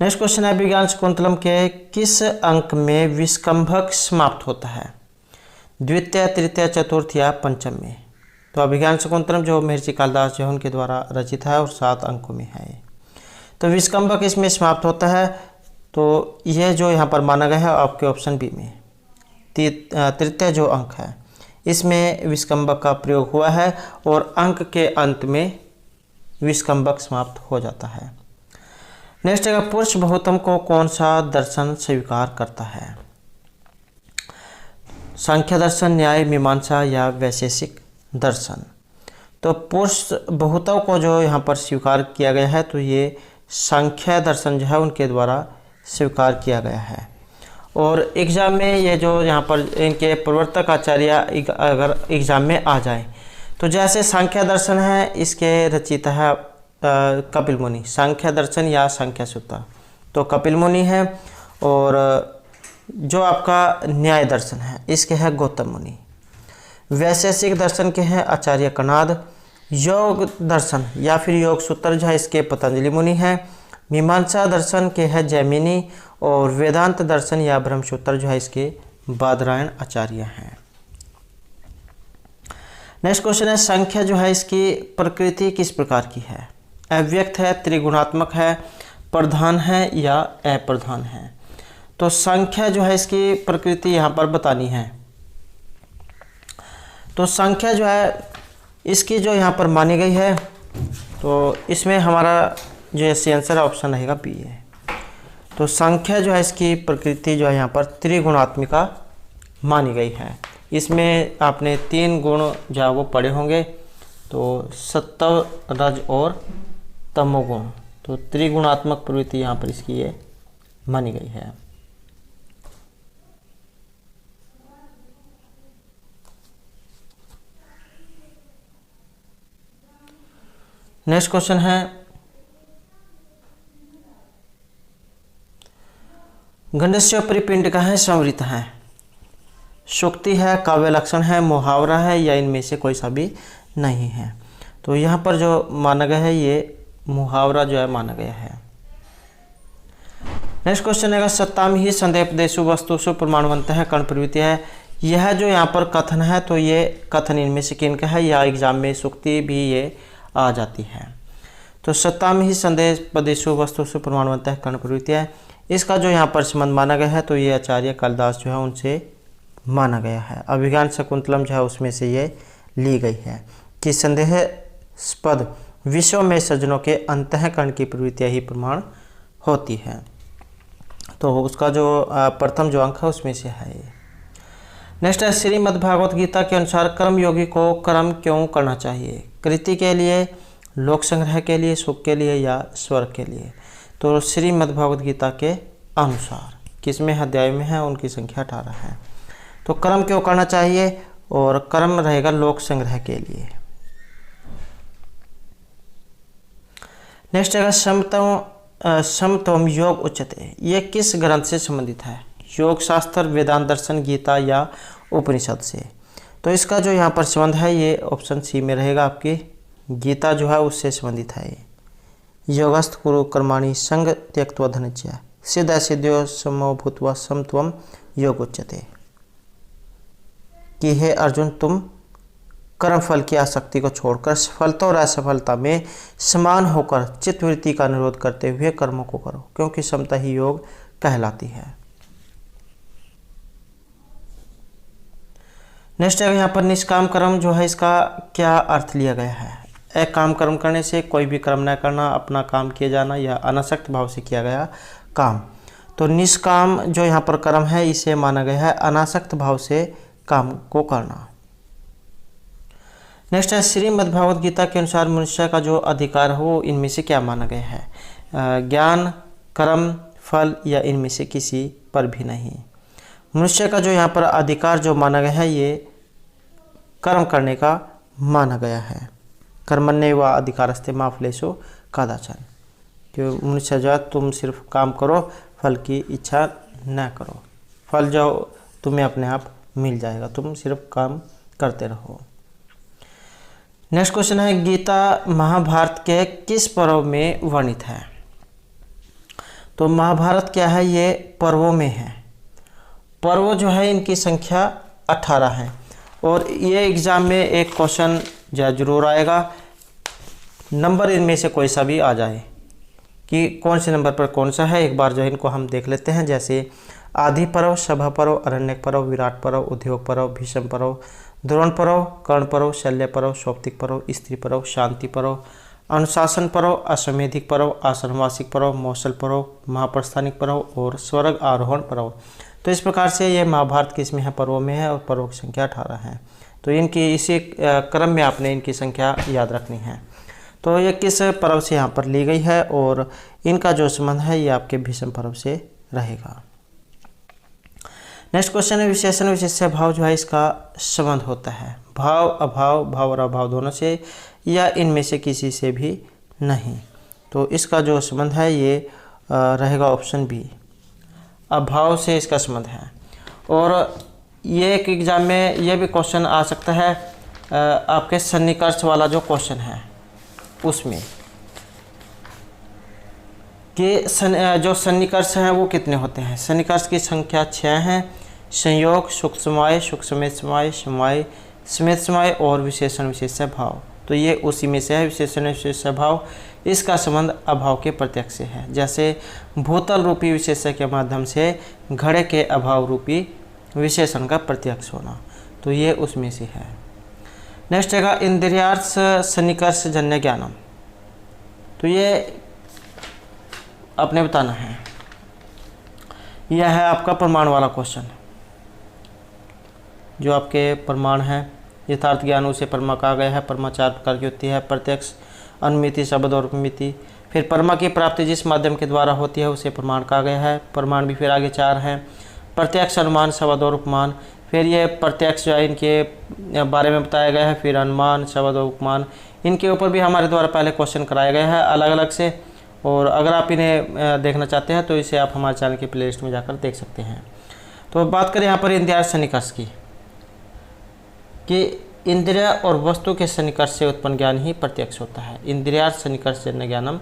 नेक्स्ट क्वेश्चन है विज्ञान शाकुंतलम के किस अंक में विस्कंभक समाप्त होता है? द्वितीय, तृतीय, चतुर्थ या पंचम में? तो अभिज्ञान शाकुंतलम जो महर्षि कालिदास जो है उनके द्वारा रचित है और 7 अंकों में है। तो विस्कंभक इसमें समाप्त होता है। तो यह जो यहाँ पर माना गया है आपके ऑप्शन बी में तृतीय जो अंक है इसमें विस्कंभक का प्रयोग हुआ है और अंक के अंत में विस्कंभक समाप्त हो जाता है। नेक्स्ट है पुरुष बहुतम को कौन सा दर्शन स्वीकार करता है? सांख्य दर्शन, न्याय, मीमांसा या वैशेषिक दर्शन? तो पुरुष बहुतम को जो यहाँ पर स्वीकार किया गया है तो ये सांख्य दर्शन जो है उनके द्वारा स्वीकार किया गया है। और एग्ज़ाम में ये जो यहाँ पर इनके प्रवर्तक आचार्य अगर एग्ज़ाम में आ जाए तो जैसे सांख्य दर्शन है इसके रचयिता है कपिल मुनि, सांख्य दर्शन या सांख्य सूत्र तो कपिल मुनि है। और जो आपका न्याय दर्शन है इसके है गौतम मुनि। वैशेषिक दर्शन के हैं आचार्य कणाद। योग दर्शन या फिर योग सूत्र जो है इसके पतंजलि मुनि है। मीमांसा दर्शन के है जैमिनी। और वेदांत दर्शन या ब्रह्मसूत्र जो है इसके बादरायण आचार्य हैं। नेक्स्ट क्वेश्चन है संख्या जो है इसकी प्रकृति किस प्रकार की है? अव्यक्त है, त्रिगुणात्मक है, प्रधान है या अप्रधान है? तो संख्या जो है इसकी प्रकृति यहाँ पर बतानी है। तो संख्या जो है इसकी जो यहाँ पर मानी गई है तो इसमें हमारा जो ऐसी आंसर ऑप्शन रहेगा बी है। तो संख्या जो है इसकी प्रकृति जो है यहाँ पर त्रिगुणात्मिका मानी गई है। इसमें आपने 3 गुण जो है वो पढ़े होंगे तो सत्व, रज और तमोगुण। तो त्रिगुणात्मक प्रवृत्ति यहाँ पर इसकी ये मानी गई है। नेक्स्ट क्वेश्चन है गंडस्य परिपिंड का है, संवृत है, सूक्ति है, काव्य लक्षण है, मुहावरा है या इनमें से कोई सा भी नहीं है? तो यहाँ पर जो माना गया है ये मुहावरा जो है माना गया है। नेक्स्ट क्वेश्चन है सत्ताम ही संदेपदेशु वस्तुषु प्रमाणवंत है कर्ण प्रवृत्ति है। यह जो यहाँ पर कथन है तो ये कथन इनमें से किन का है या एग्जाम में सूक्ति भी ये आ जाती है। तो सत्ताम ही संदेपदेशु वस्तुषु प्रमाणवंत है कर्ण प्रवृत्ति है। इसका जो यहाँ पर संबंध माना गया है तो ये आचार्य कालिदास जो है उनसे माना गया है। अभिज्ञान शाकुंतलम जो है उसमें से ये ली गई है कि संदेहास्पद विषयों में सज्जनों के अंतःकरण की प्रवृत्तियाँ ही प्रमाण होती है। तो उसका जो प्रथम जो अंक है उसमें से है ये। नेक्स्ट है श्रीमद्भागवत गीता के अनुसार कर्मयोगी को कर्म क्यों करना चाहिए? कृति के लिए, लोक संग्रह के लिए, सुख के लिए या स्वर्ग के लिए? तो श्रीमद्भागवत गीता के अनुसार किसमें अध्याय में है उनकी संख्या 18 है। तो कर्म क्यों करना चाहिए? और कर्म रहेगा लोक संग्रह के लिए। नेक्स्ट है समत्वम योग उच्यते, ये किस ग्रंथ से संबंधित है? योग शास्त्र, वेदांत दर्शन, गीता या उपनिषद से? तो इसका जो यहाँ पर संबंध है ये ऑप्शन सी में रहेगा, आपकी गीता जो है उससे संबंधित है। योगस्थ कुरु कर्माणि संग त्यक्त्वा धनंजय सिद्ध सिद्ध्यो समो भूत्वा समत्वम योग उच्यते, कि हे अर्जुन तुम कर्म फल की आसक्ति को छोड़कर सफलता और असफलता में समान होकर चित्तवृत्ति का निरोध करते हुए कर्मों को करो, क्योंकि समता ही योग कहलाती है। नेक्स्ट है यहाँ पर निष्काम कर्म जो है इसका क्या अर्थ लिया गया है? एक काम कर्म करने से कोई भी कर्म न करना, अपना काम किए जाना या अनासक्त भाव से किया गया काम। तो निष्काम जो यहाँ पर कर्म है इसे माना गया है अनासक्त भाव से काम को करना। नेक्स्ट है श्रीमद्भागवत गीता के अनुसार मनुष्य का जो अधिकार हो इनमें से क्या माना गया है? ज्ञान, कर्म, फल या इनमें से किसी पर भी नहीं। मनुष्य का जो यहाँ पर अधिकार जो माना गया है ये कर्म करने का माना गया है। कर्मण्येव वा अधिकारस्ते मा फलेषु कदाचन, कि मनुष्य जो तुम सिर्फ काम करो, फल की इच्छा न करो, फल जो तुम्हें अपने आप मिल जाएगा, तुम सिर्फ काम करते रहो। नेक्स्ट क्वेश्चन है, गीता महाभारत के किस पर्व में वर्णित है? तो महाभारत क्या है, ये पर्वों में है। पर्व जो है इनकी संख्या 18 है और ये एग्ज़ाम में एक क्वेश्चन जरूर आएगा, नंबर इनमें से कोई सा भी आ जाए कि कौन से नंबर पर कौन सा है। एक बार जो इनको हम देख लेते हैं, जैसे आदि पर्व, सभा पर्व, अरण्यक पर्व, विराट पर्व, उद्योग पर्व, भीष्म पर्व, द्रोण पर्व, कर्ण पर्व, शल्य पर्व, सौप्तिक पर्व, स्त्री पर्व, शांति पर्व, अनुशासन पर्व, अश्वमेधिक पर्व, आश्रमवासिक पर्व, मौसल पर्व, महाप्रस्थानिक पर्व और स्वर्ग आरोहण पर्व। तो इस प्रकार से ये महाभारत किस में है, पर्वों में है और पर्वों की संख्या 18 है। तो इनकी इसी क्रम में आपने इनकी संख्या याद रखनी है। तो ये किस पर्व से यहाँ पर ली गई है और इनका जो संबंध है ये आपके भीष्म पर्व से रहेगा। नेक्स्ट क्वेश्चन है, विशेषण विशेष्य भाव जो है इसका संबंध होता है भाव अभाव, भाव और अभाव दोनों से या इनमें से किसी से भी नहीं। तो इसका जो संबंध है ये रहेगा ऑप्शन बी, अभाव से इसका संबंध है। और ये एक एग्जाम में ये भी क्वेश्चन आ सकता है आपके सन्निकर्ष वाला जो क्वेश्चन है उसमें कि जो सन्निकर्ष हैं वो कितने होते हैं। सन्निकर्ष की संख्या 6 हैं, संयोग, सूक्ष्मवाय, सूक्ष्मेत समाय, समाय, समेत समाय और विशेषण विशेष्य भाव। तो ये उसी में से है, विशेषण विशेष्य भाव। इसका संबंध अभाव के प्रत्यक्ष से है, जैसे भूतल रूपी विशेष्य के माध्यम से घड़े के अभाव रूपी विशेषण का प्रत्यक्ष होना, तो ये उसमें से है। नेक्स्ट है इंद्रियार्थ सन्निकर्ष जन्य ज्ञानम। तो ये आपने बताना है, यह है आपका प्रमाण वाला क्वेश्चन। जो आपके प्रमाण है, यथार्थ ज्ञान उसे परमा कहा गया है। परमा 4 प्रकार की होती है, प्रत्यक्ष, अनुमिति, शब्द और उपमिति। फिर परमा की प्राप्ति जिस माध्यम के द्वारा होती है उसे प्रमाण कहा गया है। प्रमाण भी फिर आगे 4 हैं, प्रत्यक्ष, अनुमान, शब्द और उपमान। फिर ये प्रत्यक्ष जो है इनके बारे में बताया गया है। फिर अनुमान, शब्द और उपमान, इनके ऊपर भी हमारे द्वारा पहले क्वेश्चन कराया गया है अलग अलग से। और अगर आप इन्हें देखना चाहते हैं तो इसे आप हमारे चैनल की प्लेलिस्ट में जाकर देख सकते हैं। तो बात करें यहाँ पर इंद्रियार्थ सन्निकर्ष की, कि इंद्रिय और वस्तु के सन्निकर्ष से उत्पन्न ज्ञान ही प्रत्यक्ष होता है। इंद्रियार्थ सन्निकर्ष जन्य ज्ञानम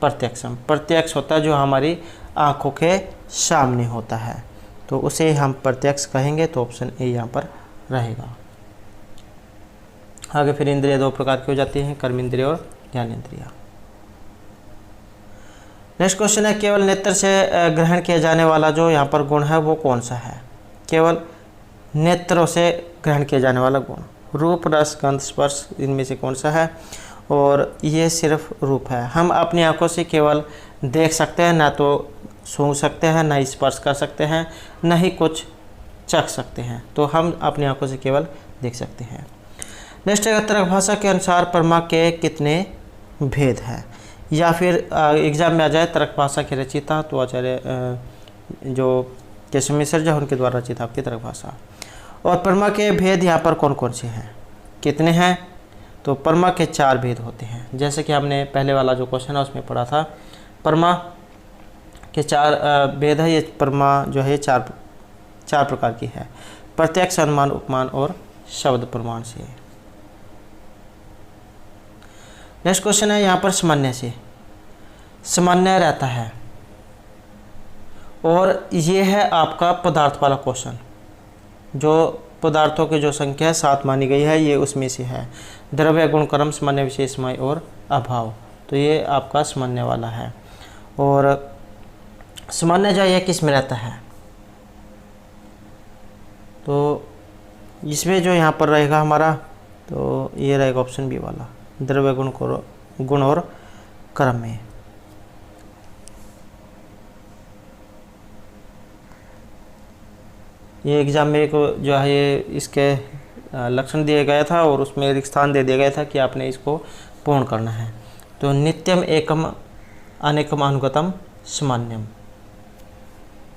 प्रत्यक्षम। प्रत्यक्ष होता है जो हमारी आँखों के सामने होता है, तो उसे हम प्रत्यक्ष कहेंगे। तो ऑप्शन ए यहाँ पर रहेगा। आगे फिर इंद्रिय 2 प्रकार की हो जाती हैं, कर्म इंद्रिय और ज्ञान इंद्रिय। नेक्स्ट क्वेश्चन है, केवल नेत्र से ग्रहण किया जाने वाला जो यहाँ पर गुण है वो कौन सा है? केवल नेत्रों से ग्रहण किया जाने वाला गुण, रूप, रस, गंध, स्पर्श, इनमें से कौन सा है? और ये सिर्फ रूप है। हम अपनी आंखों से केवल देख सकते हैं, ना तो सूंघ सकते हैं, ना ही स्पर्श कर सकते हैं, ना ही कुछ चख सकते हैं। तो हम अपनी आंखों से केवल देख सकते हैं। नेक्स्ट है, तर्क भाषा के अनुसार परमा के कितने भेद हैं? या फिर एग्जाम में आ जाए तर्क भाषा के रचिता, तो आचार्य जो केशव मिश्र जो उनके द्वारा रचित आपकी तर्क भाषा। और परमा के भेद यहाँ पर कौन कौन से हैं, कितने हैं? तो परमा के 4 भेद होते हैं, जैसे कि हमने पहले वाला जो क्वेश्चन है उसमें पढ़ा था। परमा के 4 भेद है। ये परमा जो है 4 प्रकार की है, प्रत्यक्ष, अनुमान, उपमान और शब्द प्रमाण से। नेक्स्ट क्वेश्चन है यहाँ पर सामान्य से। सामान्य रहता है और ये है आपका पदार्थ वाला क्वेश्चन। जो पदार्थों की जो संख्या 7 मानी गई है ये उसमें से है। द्रव्य, गुण, कर्म, सामान्य, विशेष, समय और अभाव। तो ये आपका सामान्य वाला है। और सामान्य जो है किस में रहता है? तो इसमें जो यहाँ पर रहेगा हमारा, तो ये रहेगा ऑप्शन बी वाला, द्रव्य, गुण और कर्म में। ये एग्ज़ाम में को जो है ये इसके लक्षण दिया गया था और उसमें एक स्थान दे दिया गया था कि आपने इसको पूर्ण करना है। तो नित्यम एकम अनेकम अनुगतम सामान्यम।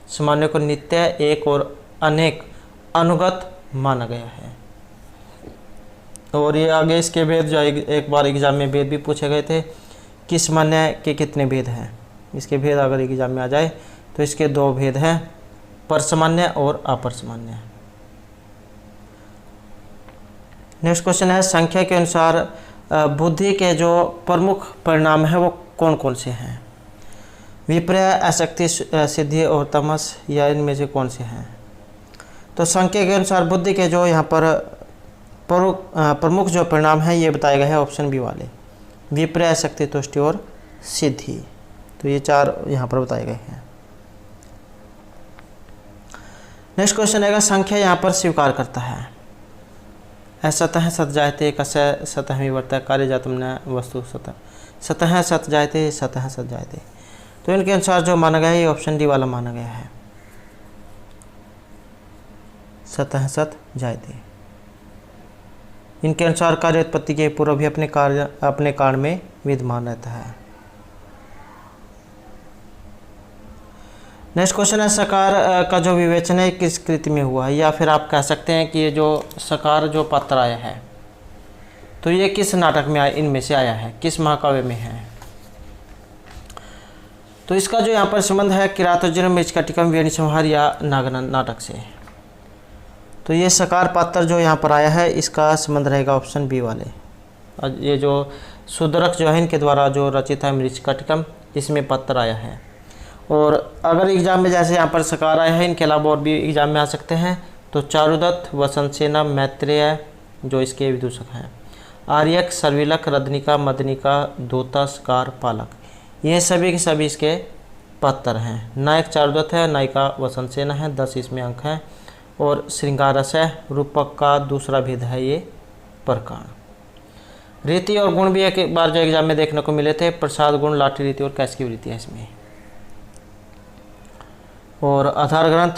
सामान्य को नित्य, एक और अनेक अनुगत माना गया है। और ये आगे इसके भेद जो एक बार एग्जाम में भेद भी पूछे गए थे कि सामान्य के कितने भेद हैं। इसके भेद अगर एग्जाम में आ जाए तो इसके 2 भेद हैं, परसामान्य और अपरसामान्य। नेक्स्ट क्वेश्चन है, संख्या के अनुसार बुद्धि के जो प्रमुख परिणाम है वो कौन कौन से हैं? विपर्य, आसक्ति, सिद्धि और तमस, या इनमें से कौन से हैं? तो संख्या के अनुसार बुद्धि के जो यहाँ पर प्रमुख जो परिणाम है ये बताए गए हैं ऑप्शन बी वाले, विपर्य, आसक्ति, तुष्टि और सिद्धि। तो ये 4 यहाँ पर बताए गए हैं। नेक्स्ट क्वेश्चन है, संख्या यहाँ पर स्वीकार करता है सतः सत जायते, कस्य सतः विवर्तः, कार्य जातम न वस्तु सतः, सतः सत जायते, सतः सत जायते। तो इनके अनुसार जो माना गया है ये ऑप्शन डी वाला माना गया है, सतः सत जायते। इनके अनुसार कार्य उत्पत्ति के पूर्व भी अपने कारण में विद्यमान रहता है। नेक्स्ट क्वेश्चन है, सकार का जो विवेचन है किस कृति में हुआ है? या फिर आप कह सकते हैं कि ये जो सकार जो पात्र आया है तो ये किस नाटक में इनमें से आया है, किस महाकाव्य में है? तो इसका जो यहाँ पर संबंध है किरातोज्वरम, मृच्छकटिकम, वेणी संहार या नागनंद नाटक से। तो ये सकार पात्र जो यहाँ पर आया है इसका संबंध रहेगा ऑप्शन बी वाले। ये जो सुदरक जो है इनके द्वारा जो रचित है मृच्छकटिकम, इसमें पात्र आया है। और अगर एग्जाम में जैसे यहाँ पर सकार आया है, इनके अलावा और भी एग्जाम में आ सकते हैं। तो चारुदत्त, वसंतसेना, मैत्रेय जो इसके विदूषक हैं, आर्यक, सर्विलक, रदनिका, मदनिका, दोता, सकार, पालक, ये सभी के सभी इसके पात्र हैं। नायक चारुदत्त है, नायिका वसंतसेना है, 10 इसमें अंक हैं। और श्रृंगारस है। रूपक का दूसरा भेद है ये प्रकार। रीति और गुण भी एक बार जो एग्जाम में देखने को मिले थे, प्रसाद गुण, लाठी रीति और कैस की वृत्ति है इसमें। और आधार ग्रंथ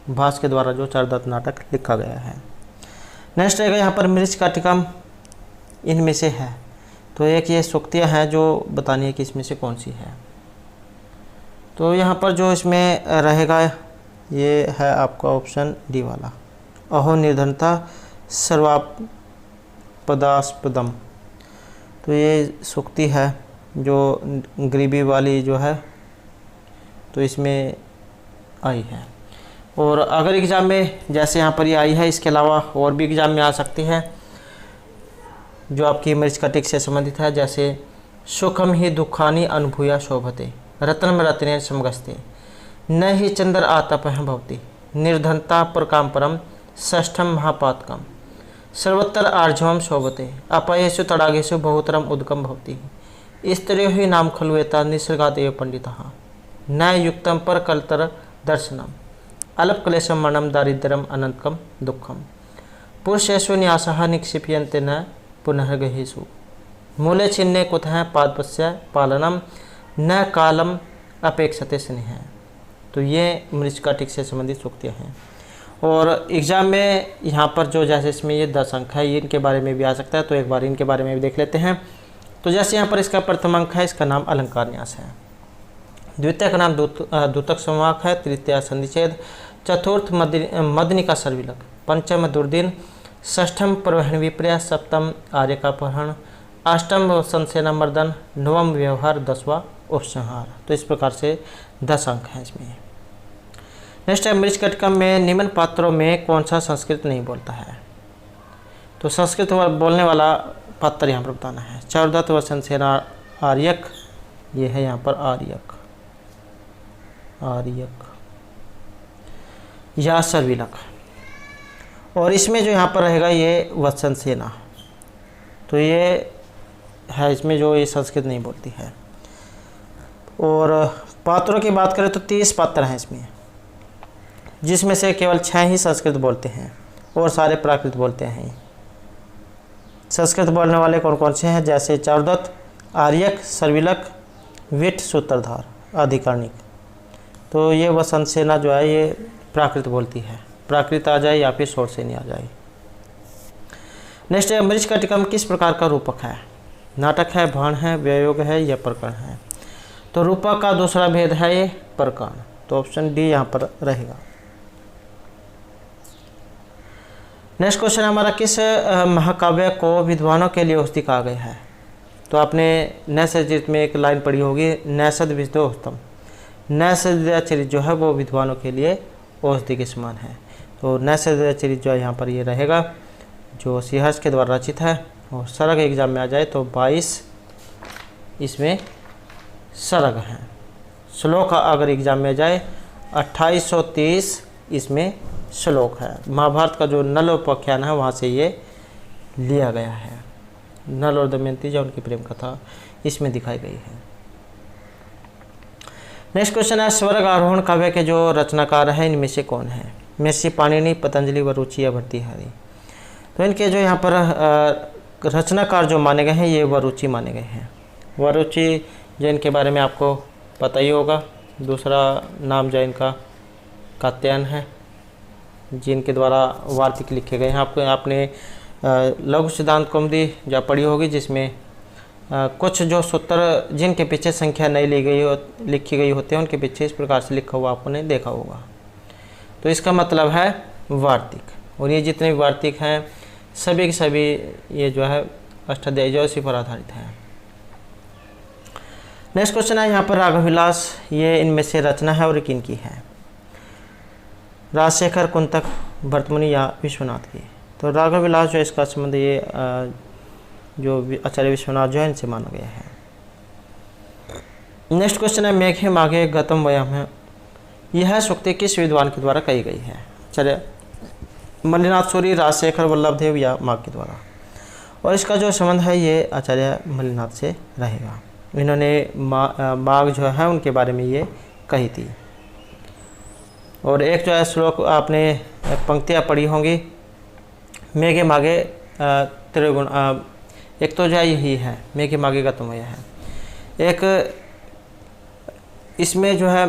भास के द्वारा जो चारुदत्त नाटक लिखा गया है। नेक्स्ट रहेगा यहाँ पर मृच्छकटिकम इनमें से है। तो एक ये सूक्तियाँ हैं जो बतानी है कि इसमें से कौन सी है। तो यहाँ पर जो इसमें रहेगा ये है आपका ऑप्शन डी वाला, अहो निर्धनता सर्वापदास्पदम। तो ये सूक्ति है जो गरीबी वाली जो है तो इसमें आई है। और अगर एग्ज़ाम में जैसे यहाँ पर ये आई है, इसके अलावा और भी एग्ज़ाम में आ सकती है जो आपकी मृच्छकटिक से संबंधित है। जैसे सुखम ही दुखानि अनुभूया शोभते, रत्नम रत्नेन समगस्ते, न ही चंद्र आतपः भवति, निर्धनता प्रकाम परम, षष्ठम महापातकम, सर्वत्र आर्जवम शोभते, अपयेषु तडागेषु बहुतरम उदकम भवति, स्त्रियो ही नाम खलुएता निसर्गादेव पंडितः, न युक्तम पर कलतर दर्शनम, अल्प क्लेशम मरणम, दारिद्र्यम अनंतकम दुखम, पुरुषेषु न्यासः निक्षिप्यन्ते न पुनः गहेषु, मूले छिन्ने कुतः पादपस्य पालनम, न कालम अपेक्षते स्नेह। तो ये मृच्छकटिक से संबंधित सूक्तियाँ हैं। और एग्ज़ाम में यहाँ पर जो जैसे इसमें ये 10 अंक है, ये इनके बारे में भी आ सकता है। तो एक बार इनके बारे में भी देख लेते हैं। तो जैसे यहाँ पर इसका प्रथम अंक है, इसका नाम अलंकार न्यास है। द्वितीय का नाम द्योतक संवाक है। तृतीय संधिच्छेद। चतुर्थ मदनिका सर्विलक। पंचम दुर्दिन। षष्ठम परवहन विपर्य। सप्तम आर्य का अपहरण। अष्टम वसंतसेना मर्दन। नवम व्यवहार। 10वां उपसंहार। तो इस प्रकार से 10 अंक हैं इसमें। नेक्स्ट है मृच्छकटिकम में निम्न पात्रों में कौन सा संस्कृत नहीं बोलता है। तो संस्कृत बोलने वाला पात्र यहाँ पर बताना है। चारुदत्त, वसंतसेना, आर्यक, ये है यहाँ पर आर्यक, आर्यक या सर्विलक। और इसमें जो यहाँ पर रहेगा ये वसंतसेना। तो ये है इसमें जो ये संस्कृत नहीं बोलती है। और पात्रों की बात करें तो 30 पात्र हैं इसमें, जिसमें से केवल 6 ही संस्कृत बोलते हैं और सारे प्राकृत बोलते हैं। संस्कृत बोलने वाले कौन कौन से हैं, जैसे चारुदत्त, आर्यक, सर्विलक, विट, सूत्रधार, अधिकारिक। तो ये वसंतसेना जो है ये प्राकृत बोलती है, प्राकृत आ जाए या फिर शौरसेनी आ जाए। नेक्स्ट है मृच्छकटिकम किस प्रकार का रूपक है। नाटक है, भाण है, व्ययोग है या प्रकरण है। तो रूपक का दूसरा भेद है ये प्रकरण। तो ऑप्शन डी यहाँ पर रहेगा। नेक्स्ट क्वेश्चन हमारा, किस महाकाव्य को विद्वानों के लिए औषधि कहा गया है? तो आपने नैषधीयचरित में एक लाइन पढ़ी होगी, नैषध विद्योत्तम। नैषधीयचरित जो है वो विद्वानों के लिए औषधि के समान है। तो नैषधीयचरित जो है यहाँ पर ये रहेगा, जो श्रीहर्ष के द्वारा रचित है। और सरग एग्जाम में आ जाए तो 22 इसमें सरग हैं। श्लोक अगर एग्जाम में आ जाए 2830 इसमें श्लोक है। महाभारत का जो नल उपाख्यान है वहाँ से ये लिया गया है। नल और दमयंती जो उनकी प्रेम कथा इसमें दिखाई गई है। नेक्स्ट क्वेश्चन है, स्वर्ग आरोहण काव्य के जो रचनाकार हैं इनमें से कौन है? महर्षि पाणिनि, पतंजलि, वरुचि या भर्तृहरि। तो इनके जो यहाँ पर रचनाकार जो माने गए हैं ये वरुचि माने गए हैं। वरुचि जो इनके बारे में आपको पता ही होगा। दूसरा नाम जो इनका कात्यायन है, जिनके द्वारा वार्तिक लिखे गए हैं। आपने लघु सिद्धांत कौमुदी जो पढ़ी होगी, जिसमें कुछ जो सूत्र जिनके पीछे संख्या नहीं लिखी गई होती है उनके पीछे इस प्रकार से लिखा हुआ आपने देखा होगा। तो इसका मतलब है वार्तिक। और ये जितने भी वार्तिक हैं सभी के सभी ये जो है अष्टाध्यायी जो इसी पर आधारित है। नेक्स्ट क्वेश्चन है यहाँ पर, राघवविलास ये इनमें से रचना है और किन की है? राजशेखर, कुंतक, भर्तमुनि या विश्वनाथ की। तो राघवविलास जो इसका संबंध ये जो आचार्य विश्वनाथ जो है इनसे माना गया है। नेक्स्ट क्वेश्चन है, मेघे माघे गतम वयम है, यह सूक्ति किस विद्वान के द्वारा कही गई है? आचार्य मल्लिनाथ सूरि, राजशेखर, वल्लभदेव या माघ के द्वारा। और इसका जो संबंध है ये आचार्य मल्लिनाथ से रहेगा। इन्होंने माघ जो है उनके बारे में ये कही थी। और एक जो है श्लोक आपने पंक्तियाँ पढ़ी होंगी, मेघे माघे त्रिगुण। एक तो जो है यही है, मेघे माघे गतम वयम है। एक इसमें जो है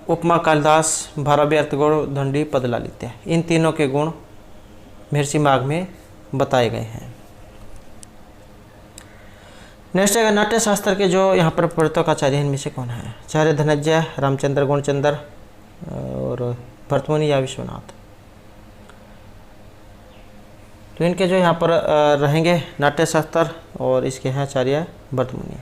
उपमा, कालिदास, भारवी, अर्थगुण, दंडी, पदलालित्य, इन तीनों के गुण महर्षि माघ में बताए गए हैं। नेक्स्ट है, नाट्य शास्त्र के जो यहाँ पर प्रवर्तक आचार्य इनमें से कौन है? आचार्य धनंजय, रामचंद्र, गुणचंद्र और भर्तमुनि या विश्वनाथ। तो इनके जो यहाँ पर रहेंगे नाट्य शास्त्र और इसके हैं आचार्य भर्तमुनि।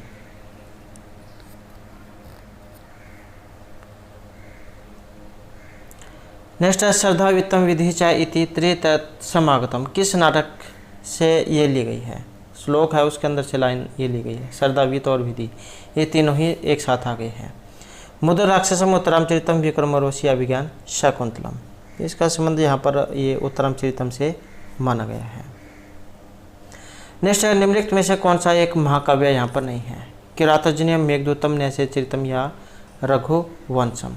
नेक्स्ट है, श्रद्धा वित्तम विधि च इति त्रितत्समागतम, किस नाटक से ये ली गई है? श्लोक है उसके अंदर से लाइन ये ली गई है। श्रद्धा, वित्त और विधि ये तीनों ही एक साथ आ गए हैं। मुद्र राक्षसम, उत्तरामचरितम, विक्रमोर्वशी या विज्ञान शाकुंतलम, इसका संबंध यहाँ पर ये उत्तरामचरितम से माना गया है। नेक्स्ट है, निम्नलिखित में से कौन सा एक महाकाव्य यहाँ पर नहीं है? किरातोर्जुनीयम, मेघदूतम, नैषधीयचरितम या रघुवंशम।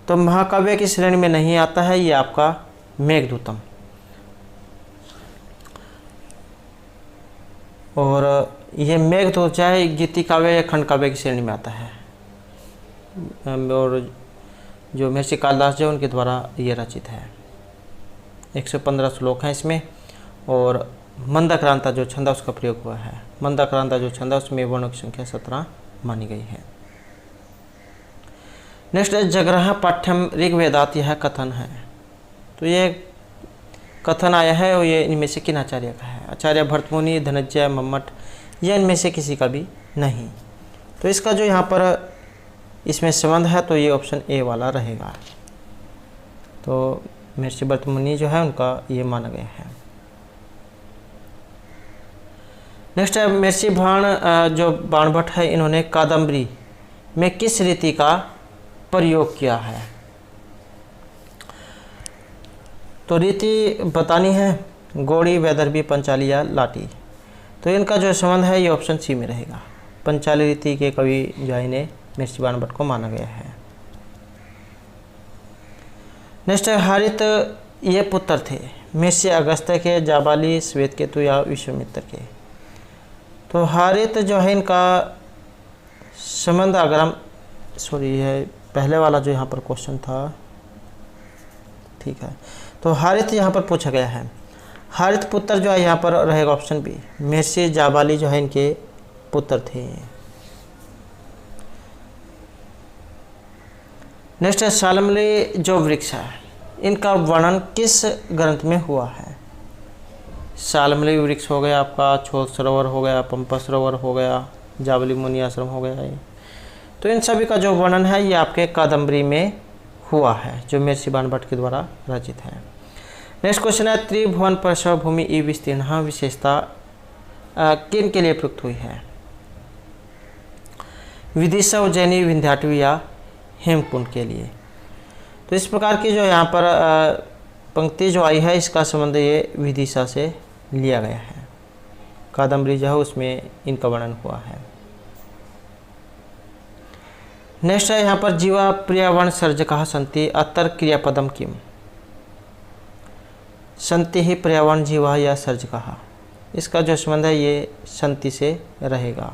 तो महाकाव्य की श्रेणी में नहीं आता है ये आपका मेघदूतम। और ये मेघदूत चाहे गीति काव्य या खंड काव्य की श्रेणी में आता है। और जो महर्षि कालिदास जो उनके द्वारा ये रचित है। 115 श्लोक हैं इसमें। और मंदाक्रांता जो छंद उसका प्रयोग हुआ है। मंदाक्रांता जो छंद उसमें वर्णों की संख्या 17 मानी गई है। नेक्स्ट है, जगरह पाठ्यम ऋग्वेदात, यह कथन है। तो ये कथन आया है और ये इनमें से किन आचार्य का है? आचार्य भर्तमुनि, धनंजय, मम्मट, यह इनमें से किसी का भी नहीं। तो इसका जो यहाँ पर इसमें संबंध है तो ये ऑप्शन ए वाला रहेगा। तो महर्षि भर्तमुनि जो है उनका ये माना गया है। नेक्स्ट है, महर्षि बाण जो बाणभट्ट है इन्होंने कादम्बरी में किस रीति का प्रयोग किया है? तो रीति बतानी है, गौड़ी, वैदर्भी, पंचाली या लाटी। तो इनका जो संबंध है ये ऑप्शन सी में रहेगा। पंचाली रीति के कवि जो है इन्हें महर्षि बाणभट्ट को माना गया है। नेक्स्ट है, हारित ये पुत्र थे महर्षि अगस्त्य के, जाबाली, श्वेतकेतु या विश्वामित्र के। तो हारित जो है इनका संबंध अगर हम है पहले वाला जो यहाँ पर क्वेश्चन था, ठीक है। तो हारित यहाँ पर पूछा गया है। हारित पुत्र जो है यहाँ पर रहेगा ऑप्शन बी, महर्षि जाबाली जो है इनके पुत्र थे। नेक्स्ट है शाल्मली जो वृक्ष है, इनका वर्णन किस ग्रंथ में हुआ है? शाल्मली वृक्ष हो गया आपका, छोट सरोवर हो गया, पंपा सरोवर हो गया, जावली मुनि आश्रम हो गया ये। तो इन सभी का जो वर्णन है ये आपके कादम्बरी में हुआ है, जो महर्षि बाणभट्ट के द्वारा रचित है। नेक्स्ट क्वेश्चन है त्रिभुवन प्रसव भूमि ई विस्तीर्ण विशेषता किन के लिए प्रयुक्त हुई है? विदिशा, उज्जैनी, विंध्याटवी या हेमकुंड के लिए। तो इस प्रकार की जो यहाँ पर पंक्ति जो आई है इसका संबंध ये विदिशा से लिया गया है। कादम्बरी जो है उसमें इनका वर्णन हुआ है। नेक्स्ट है यहाँ पर जीवा पर्यावरण सर्जकः सन्ति अत्र क्रियापदम किम। सन्ति ही पर्यावरण जीवा या सर्जकः, इसका जो संबंध है ये सन्ति से रहेगा।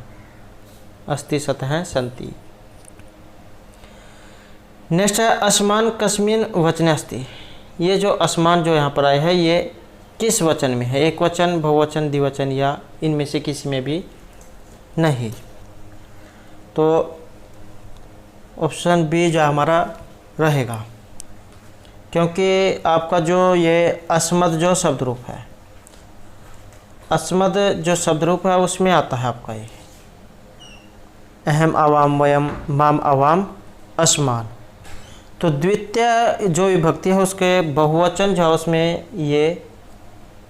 अस्ति सतः सन्ति। नेक्स्ट है असमान कस्मिन वचने अस्ति। ये जो असमान जो यहाँ पर आया है ये किस वचन में है? एक वचन, बहुवचन, द्विवचन या इनमें से किसी में भी नहीं। तो ऑप्शन बी जो हमारा रहेगा, क्योंकि आपका जो ये अस्मद जो शब्द रूप है, अस्मद जो शब्द रूप है उसमें आता है आपका ये अहम अवाम वयम माम अवाम अस्मान। तो द्वितीय जो विभक्ति है उसके बहुवचन जो है उसमें ये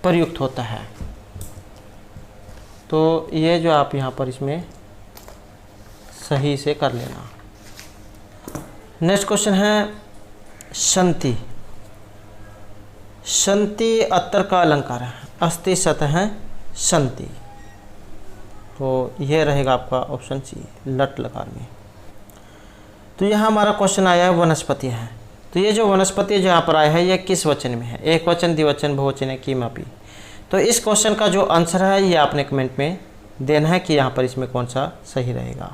प्रयुक्त होता है। तो ये जो आप यहाँ पर इसमें सही से कर लेना। नेक्स्ट क्वेश्चन है शंति। शंति अत्र का अलंकार है, अस्ति सतः शंति। तो यह रहेगा आपका ऑप्शन सी, लट लकार में। तो यहाँ हमारा क्वेश्चन आया है वनस्पति है। तो ये जो वनस्पति जो यहाँ पर आया है ये किस वचन में है? एक वचन, द्विवचन, बहुवचन है, किमपि। तो इस क्वेश्चन का जो आंसर है ये आपने कमेंट में देना है कि यहाँ पर इसमें कौन सा सही रहेगा।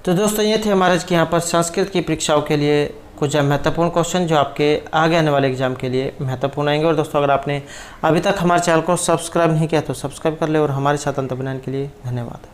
तो दोस्तों ये थे हमारे की यहाँ पर संस्कृत की परीक्षाओं के लिए कुछ महत्वपूर्ण क्वेश्चन जो आपके आगे आने वाले एग्जाम के लिए महत्वपूर्ण आएंगे। और दोस्तों अगर आपने अभी तक हमारे चैनल को सब्सक्राइब नहीं किया तो सब्सक्राइब कर ले और हमारे साथ अंत बनाने के लिए धन्यवाद।